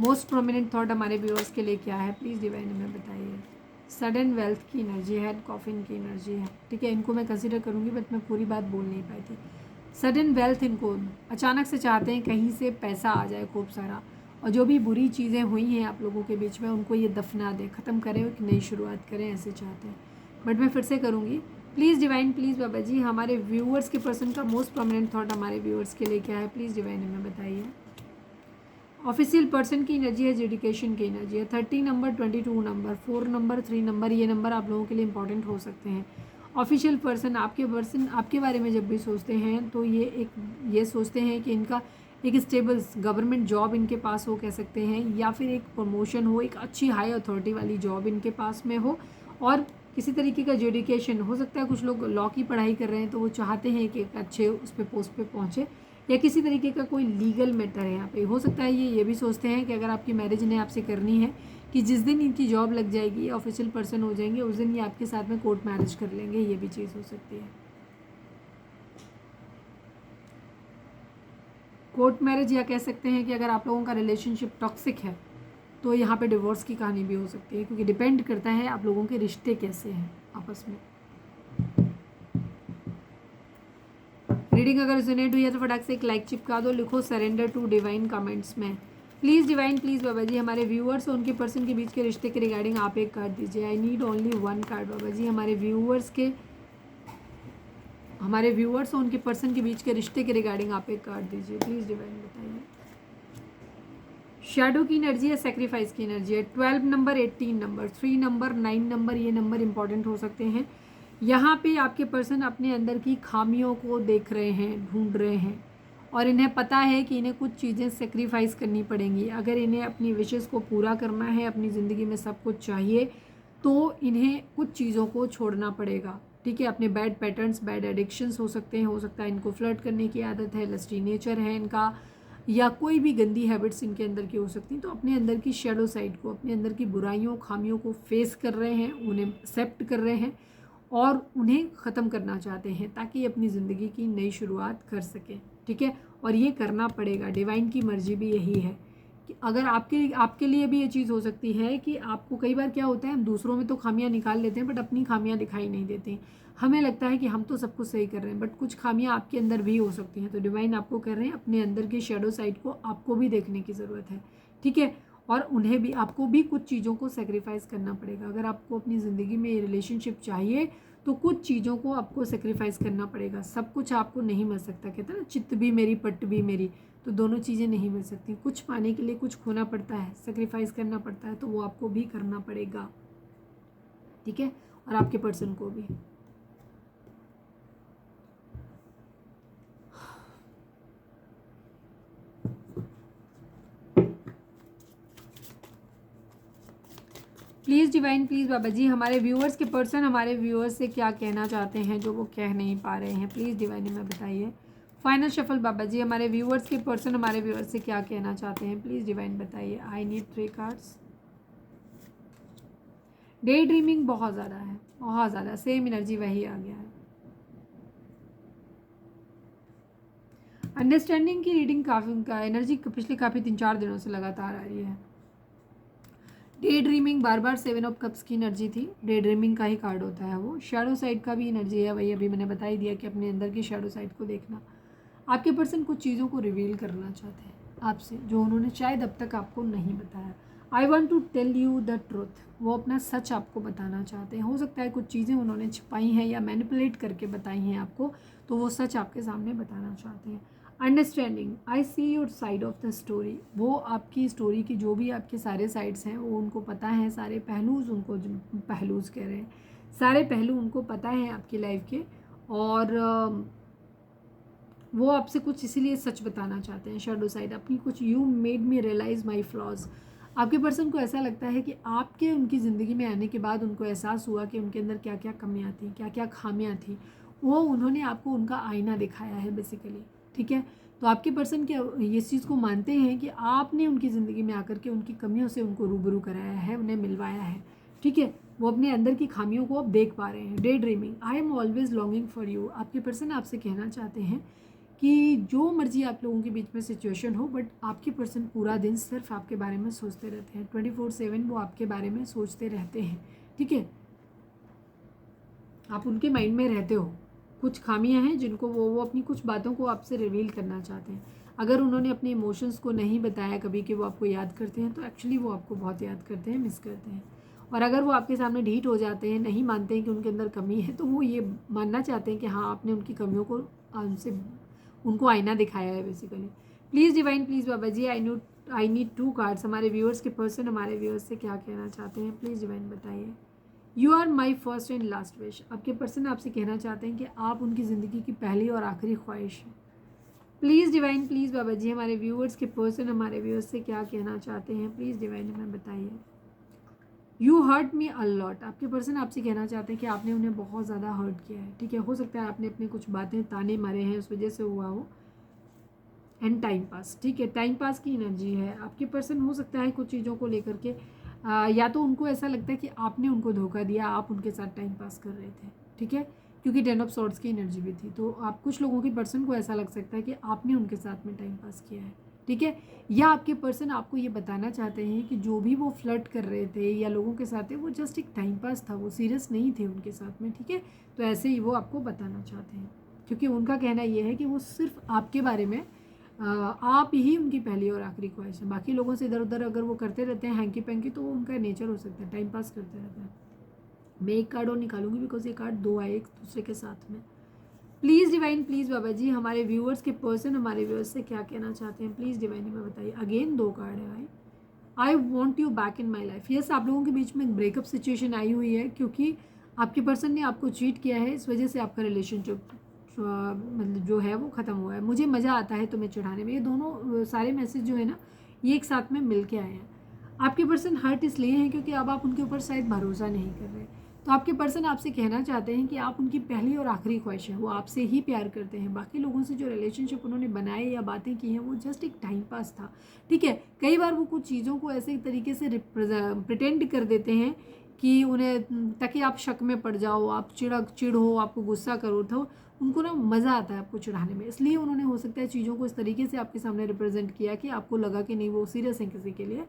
S1: मोस्ट प्रोमिनेंट थॉट हमारे व्यूअर्स के लिए क्या है, प्लीज़ डिवाइन हमें बताइए। सडन वेल्थ की एनर्जी है, कॉफिन की एनर्जी है, ठीक है, इनको मैं कंसिडर करूँगी बट मैं पूरी बात बोल नहीं पाई थी। सडन वेल्थ, इनको अचानक से चाहते हैं कहीं से पैसा आ जाए खूब सारा, और जो भी बुरी चीज़ें हुई हैं आप लोगों के बीच में उनको ये दफना दें, ख़त्म करें, एक नई शुरुआत करें, ऐसे चाहते हैं। बट मैं फिर से करूँगी, प्लीज़ डिवाइन, प्लीज़ बाबा जी, हमारे व्यूअर्स के पर्सन का मोस्ट प्रोमिनेंट थॉट हमारे व्यूअर्स के लिए क्या है, प्लीज़ डिवाइन हमें बताइए। ऑफिशियल पर्सन की एनर्जी है, डेडिकेशन की एनर्जी है। 30 नंबर, 22 नंबर, 4 नंबर, 3 नंबर, ये नंबर आप लोगों के लिए इंपॉर्टेंट हो सकते हैं। ऑफिशियल पर्सन आपके बारे में जब भी सोचते हैं तो ये सोचते हैं कि इनका एक स्टेबल गवर्नमेंट जॉब इनके पास हो, कह सकते हैं, या फिर एक प्रमोशन हो, एक अच्छी हाई अथॉरिटी वाली जॉब इनके पास में हो, और किसी तरीके का एजुकेशन हो सकता है। कुछ लोग लॉ की पढ़ाई कर रहे हैं तो वो चाहते हैं कि एक अच्छे उस पर पोस्ट पे पहुँचे, या किसी तरीके का कोई लीगल मैटर है यहाँ पे। हो सकता है ये भी सोचते हैं कि अगर आपकी मैरिज इन्हें आपसे करनी है कि जिस दिन इनकी जॉब लग जाएगी, ऑफिशियल पर्सन हो जाएंगे, उस दिन ये आपके साथ में कोर्ट मैरिज कर लेंगे, ये भी चीज़ हो सकती है। कोर्ट मैरिज, या कह सकते हैं कि अगर आप लोगों का रिलेशनशिप टॉक्सिक है तो यहाँ पे डिवोर्स की कहानी भी हो सकती है, क्योंकि डिपेंड करता है आप लोगों के रिश्ते कैसे हैं आपस में। रीडिंग अगर रिजोनेट हुई है तो फटाक से एक लाइक चिपका दो, लिखो सरेंडर टू डिवाइन कमेंट्स में। प्लीज़ डिवाइन, प्लीज़ बाबा जी, हमारे व्यूअर्स और उनके पर्सन के बीच के रिश्ते के रिगार्डिंग आप एक कार्ड दीजिए। आई नीड ओनली 1 कार्ड बाबा जी, हमारे व्यूअर्स और उनके पर्सन के बीच के रिश्ते के रिगार्डिंग आप एक कार्ड दीजिए, प्लीज़ डिवाइन बताइए। शैडो की एनर्जी है, सेक्रीफाइस की एनर्जी है। 12 नंबर, 18 नंबर, 3 नंबर, 9 नंबर, ये नंबर इंपॉर्टेंट हो सकते हैं। यहाँ पे आपके पर्सन अपने अंदर की खामियों को देख रहे हैं, ढूंढ रहे हैं, और इन्हें पता है कि इन्हें कुछ चीज़ें सेक्रीफाइस करनी पड़ेंगी। अगर इन्हें अपनी विशेज़ को पूरा करना है, अपनी ज़िंदगी में सब कुछ चाहिए, तो इन्हें कुछ चीज़ों को छोड़ना पड़ेगा, ठीक है। अपने बैड पैटर्न्स, बैड एडिक्शंस हो सकते हैं, हो सकता है इनको फ्लर्ट करने की आदत है, लस्टी नेचर है इनका, या कोई भी गंदी हैबिट्स इनके अंदर की हो सकती हैं। तो अपने अंदर की शैडो साइड को, अपने अंदर की बुराइयों, खामियों को फेस कर रहे हैं, उन्हें एक्सेप्ट कर रहे हैं और उन्हें ख़त्म करना चाहते हैं, ताकि अपनी ज़िंदगी की नई शुरुआत कर सकें, ठीक है। और ये करना पड़ेगा, डिवाइन की मर्जी भी यही है कि अगर आपके लिए भी ये चीज़ हो सकती है कि आपको, कई बार क्या होता है, हम दूसरों में तो खामियां निकाल लेते हैं बट अपनी खामियां दिखाई नहीं देती। हमें लगता है कि हम तो सब कुछ सही कर रहे हैं, बट कुछ खामियां आपके अंदर भी हो सकती हैं। तो डिवाइन आपको कह रहे हैं अपने अंदर की शैडो साइड को आपको भी देखने की ज़रूरत है, ठीक है। और उन्हें भी, आपको भी कुछ चीज़ों को सेक्रीफाइस करना पड़ेगा। अगर आपको अपनी ज़िंदगी में ये रिलेशनशिप चाहिए तो कुछ चीज़ों को आपको सेक्रीफाइस करना पड़ेगा। सब कुछ आपको नहीं मिल सकता, कहते हैं ना, चित्त भी मेरी पट्ट भी मेरी, तो दोनों चीज़ें नहीं मिल सकती। कुछ पाने के लिए कुछ खोना पड़ता है, सेक्रीफाइस करना पड़ता है, तो वो आपको भी करना पड़ेगा, ठीक है, और आपके पर्सन को भी। प्लीज़ डिवाइन, प्लीज़ बाबा जी, हमारे व्यूअर्स के पर्सन हमारे व्यूअर्स से क्या कहना चाहते हैं जो वो कह नहीं पा रहे हैं, प्लीज़ डिवाइन हमें बताइए। फाइनल शफल बाबा जी, हमारे व्यूअर्स के पर्सन हमारे व्यूअर्स से क्या कहना चाहते हैं, प्लीज़ डिवाइन बताइए। आई नीड 3 कार्ड्स। डे ड्रीमिंग बहुत ज़्यादा है, बहुत ज़्यादा, सेम एनर्जी वही आ गया है। अंडरस्टैंडिंग की रीडिंग काफ़ी एनर्जी पिछले काफ़ी 3-4 दिनों से लगातार आ रही है। Day dreaming bar bar 7 of cups की एनर्जी थी, डे ड्रीमिंग का ही कार्ड होता है वो। शैडो साइड का भी एनर्जी है, वही अभी मैंने बता ही दिया कि अपने अंदर की शैडो साइड को देखना। आपके पर्सन कुछ चीज़ों को रिवील करना चाहते हैं आपसे, जो उन्होंने शायद अब तक आपको नहीं बताया। I want to tell you the truth, वो अपना सच आपको बताना चाहते हैं। हो सकता है कुछ चीज़ें उन्होंने छिपाई हैं या मैनिपुलेट करके बताई हैं आपको, तो वो सच आपके सामने बताना चाहते हैं। Understanding, I see your side of the story, वो आपकी स्टोरी की जो भी आपके सारे साइड्स हैं वो उनको पता है, सारे पहलूज उनको, पहलूज कह रहे हैं, सारे पहलू उनको पता है आपकी लाइफ के, और वो आपसे कुछ इसीलिए सच बताना चाहते हैं। शैडो साइड अपनी कुछ, you made me realise my flaws, आपके पर्सन को ऐसा लगता है कि आपके उनकी ज़िंदगी में आने के बाद उनको एहसास हुआ कि उनके अंदर क्या क्या कमियां थी, क्या क्या खामियां थी, वो उन्होंने आपको उनका आईना दिखाया है बेसिकली, ठीक है। तो आपके पर्सन क्या इस चीज़ को मानते हैं कि आपने उनकी ज़िंदगी में आकर के उनकी कमियों से उनको रूबरू कराया है, उन्हें मिलवाया है, ठीक है। वो अपने अंदर की खामियों को अब देख पा रहे हैं। Day dreaming, I am always longing for you, आपके पर्सन आपसे कहना चाहते हैं कि जो मर्जी आप लोगों के बीच में सिचुएशन हो, बट आपके पर्सन पूरा दिन सिर्फ आपके बारे में सोचते रहते हैं। 24/7 वो आपके बारे में सोचते रहते हैं, ठीक है। आप उनके माइंड में रहते हो। कुछ खामियां हैं जिनको वो अपनी कुछ बातों को आपसे रिवील करना चाहते हैं। अगर उन्होंने अपने इमोशंस को नहीं बताया कभी कि वो आपको याद करते हैं, तो एक्चुअली वो आपको बहुत याद करते हैं, मिस करते हैं। और अगर वो आपके सामने ढीठ हो जाते हैं, नहीं मानते हैं कि उनके अंदर कमी है, तो वो ये मानना चाहते हैं कि हाँ, आपने उनकी कमियों को उनसे उनको आईना दिखाया है basically. Please divine, please Baba ji, I need 2 cards. हमारे व्यूअर्स के पर्सन हमारे व्यूअर्स से क्या कहना चाहते हैं, प्लीज़ डिवाइन बताइए। You are my first and last wish. आपके पर्सन आपसे कहना चाहते हैं कि आप उनकी ज़िंदगी की पहली और आखिरी ख्वाहिश है। प्लीज़ डिवाइन, प्लीज़ बाबा जी, हमारे व्यूअर्स के पर्सन हमारे व्यूअर्स से क्या कहना चाहते हैं, प्लीज़ डिवाइन हमें बताइए। You hurt me a lot. आपके पर्सन आपसे कहना चाहते हैं कि आपने उन्हें बहुत ज़्यादा हर्ट किया है। ठीक है, हो सकता है आपने अपनी कुछ बातें ताने मारे हैं, उस वजह से हुआ हो। एंड टाइम पास, ठीक है, टाइम पास की एनर्जी है। आपके पर्सन हो सकता है कुछ चीज़ों को लेकर के या तो उनको ऐसा लगता है कि आपने उनको धोखा दिया, आप उनके साथ टाइम पास कर रहे थे। ठीक है, क्योंकि 10 ऑफ सॉर्ड्स की एनर्जी भी थी, तो आप कुछ लोगों के पर्सन को ऐसा लग सकता है कि आपने उनके साथ में टाइम पास किया है। ठीक है, या आपके पर्सन आपको ये बताना चाहते हैं कि जो भी वो फ्लर्ट कर रहे थे या लोगों के साथ थे, वो जस्ट एक टाइम पास था, वो सीरियस नहीं थे उनके साथ में। ठीक है, तो ऐसे ही वो आपको बताना चाहते हैं, क्योंकि उनका कहना ये है कि वो सिर्फ आपके बारे में आप ही उनकी पहली और आखिरी ख्वाहिश है। बाकी लोगों से इधर उधर अगर वो करते रहते हैं हैंकी पैंकी, तो वो उनका नेचर हो सकता है, टाइम पास करते रहते हैं। मैं एक कार्ड और निकालूंगी बिकॉज ये कार्ड 2 आए एक दूसरे के साथ में। प्लीज़ डिवाइन, प्लीज़ बाबा जी, हमारे व्यूअर्स के पर्सन हमारे व्यूअर्स से क्या कहना चाहते हैं, प्लीज़ डिवाइन हमें बताइए। अगेन 2 कार्ड है भाई। I want you back in my life. Yes, आप लोगों के बीच में ब्रेकअप सिचुएशन आई हुई है, क्योंकि आपके पर्सन ने आपको चीट किया है, इस वजह से आपका रिलेशनशिप मतलब जो है वो ख़त्म हुआ है। मुझे मज़ा आता है तुम्हें चिढ़ाने में। ये दोनों सारे मैसेज जो है ना, ये एक साथ में मिल के आए हैं। आपके पर्सन हर्ट इसलिए हैं क्योंकि अब आप उनके ऊपर शायद भरोसा नहीं कर रहे। तो आपके पर्सन आपसे कहना चाहते हैं कि आप उनकी पहली और आखिरी ख्वाहिश है, वो आपसे ही प्यार करते हैं। बाकी लोगों से जो रिलेशनशिप उन्होंने बनाए या बातें की हैं, वो जस्ट एक टाइम पास था। ठीक है, कई बार वो कुछ चीज़ों को ऐसे तरीके से प्रिटेंड कर देते हैं कि उन्हें, ताकि आप शक में पड़ जाओ, आप चिढ़ हो, आपको गुस्सा करो, तो उनको ना मज़ा आता है आपको चिढ़ाने में। इसलिए उन्होंने हो सकता है चीज़ों को इस तरीके से आपके सामने रिप्रेजेंट किया कि आपको लगा कि नहीं वो सीरियस है किसी के लिए,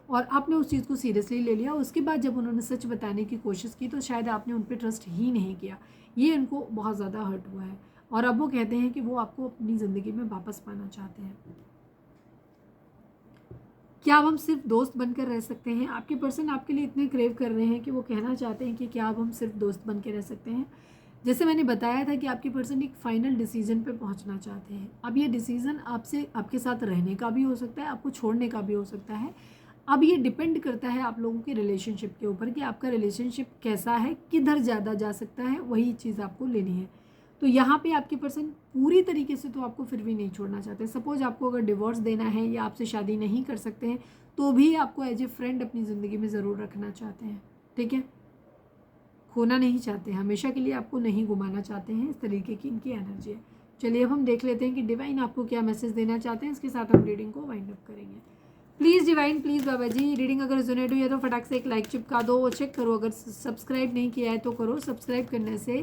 S1: और आपने उस चीज़ को सीरियसली ले लिया। उसके बाद जब उन्होंने सच बताने की कोशिश की, तो शायद आपने उन पर ट्रस्ट ही नहीं किया। ये इनको बहुत ज़्यादा हर्ट हुआ है, और अब वो कहते हैं कि वो आपको अपनी ज़िंदगी में वापस पाना चाहते हैं। क्या अब हम सिर्फ दोस्त बनकर रह सकते हैं? आपके पर्सन आपके लिए इतने क्रेव कर रहे हैं कि वो कहना चाहते हैं कि क्या अब हम सिर्फ दोस्त बन के रह सकते हैं। जैसे मैंने बताया था कि आपके पर्सन एक फाइनल डिसीजन पे पहुंचना चाहते हैं। अब ये डिसीजन आपसे, आपके साथ रहने का भी हो सकता है, आपको छोड़ने का भी हो सकता है। अब ये डिपेंड करता है आप लोगों के रिलेशनशिप के ऊपर कि आपका रिलेशनशिप कैसा है, किधर ज़्यादा जा सकता है, वही चीज़ आपको लेनी है। तो यहाँ पे आपके पर्सन पूरी तरीके से तो आपको फिर भी नहीं छोड़ना चाहते। सपोज आपको अगर डिवोर्स देना है या आपसे शादी नहीं कर सकते हैं, तो भी आपको एज ए फ्रेंड अपनी ज़िंदगी में ज़रूर रखना चाहते हैं। ठीक है, खोना नहीं चाहते, हमेशा के लिए आपको नहीं घुमाना चाहते हैं। इस तरीके की इनकी एनर्जी है। चलिए अब हम देख लेते हैं कि डिवाइन आपको क्या मैसेज देना चाहते हैं। इसके साथ हम रीडिंग को वाइंड अप करेंगे। Please divine, please Baba ji, reading अगर रेजोनेट हुई है तो फटाक से एक लाइक चिपका दो, और चेक करो अगर सब्सक्राइब नहीं किया है तो करो। सब्सक्राइब करने से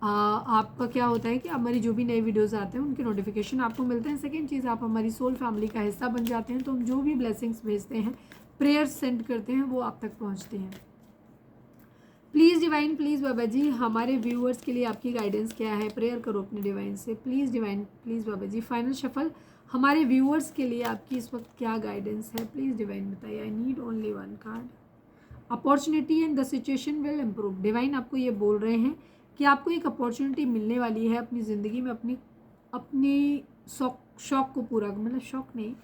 S1: आपका क्या होता है कि हमारी जो भी नए वीडियोस आते हैं उनके नोटिफिकेशन आपको मिलते हैं। सेकेंड चीज़, आप हमारी सोल फैमिली का हिस्सा बन जाते हैं, तो हम जो भी ब्लेसिंग्स भेजते हैं, प्रेयर्स सेंड करते हैं, वो आप तक पहुँचते हैं। प्लीज़ डिवाइन, प्लीज़ बाबा जी, हमारे व्यूअर्स के लिए आपकी गाइडेंस क्या है? प्रेयर करो अपने डिवाइन से। Please divine, please Baba ji, final shuffle हमारे व्यूअर्स के लिए आपकी इस वक्त क्या गाइडेंस है? प्लीज़ डिवाइन बताइए। I need only 1 card. Opportunity and the situation will improve. Divine आपको ये बोल रहे हैं कि आपको एक अपॉर्चुनिटी मिलने वाली है अपनी ज़िंदगी में, अपनी शौक को पूरा, मतलब शौक नहीं,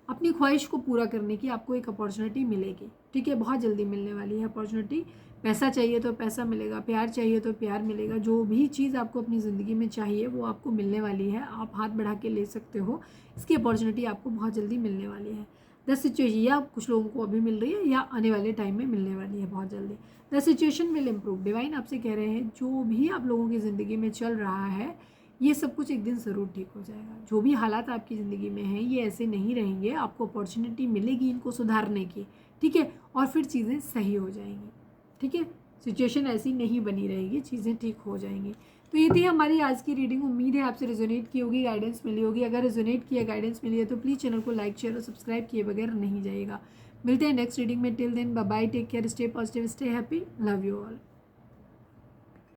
S1: अपनी ख्वाहिश को पूरा करने की आपको एक अपॉर्चुनिटी मिलेगी। ठीक है, बहुत जल्दी मिलने वाली है अपॉर्चुनिटी। पैसा चाहिए तो पैसा मिलेगा, प्यार चाहिए तो प्यार मिलेगा। जो भी चीज़ आपको अपनी ज़िंदगी में चाहिए वो आपको मिलने वाली है। आप हाथ बढ़ा के ले सकते हो, इसकी अपॉर्चुनिटी आपको बहुत जल्दी मिलने वाली है। द सिचुएशन, या कुछ लोगों को अभी मिल रही है या आने वाले टाइम में मिलने वाली है बहुत जल्दी। The situation will improve. Divine आपसे कह रहे हैं जो भी आप लोगों की ज़िंदगी में चल रहा है, ये सब कुछ एक दिन ज़रूर ठीक हो जाएगा। जो भी हालात आपकी ज़िंदगी में हैं, ये ऐसे नहीं रहेंगे। आपको अपॉर्चुनिटी मिलेगी इनको सुधारने की। ठीक है, और फिर चीज़ें सही हो जाएंगी। ठीक है, सिचुएशन ऐसी नहीं बनी रहेगी, चीज़ें ठीक हो जाएंगी। तो ये थी हमारी आज की रीडिंग। उम्मीद है आपसे रेजोनेट की होगी, गाइडेंस मिली होगी। अगर रेजोनेट किया, गाइडेंस मिली है, तो प्लीज़ चैनल को लाइक, शेयर और सब्सक्राइब किए बगैर नहीं जाइएगा। मिलते हैं नेक्स्ट रीडिंग में। Till then bye bye, take care, stay positive, stay happy, love you all.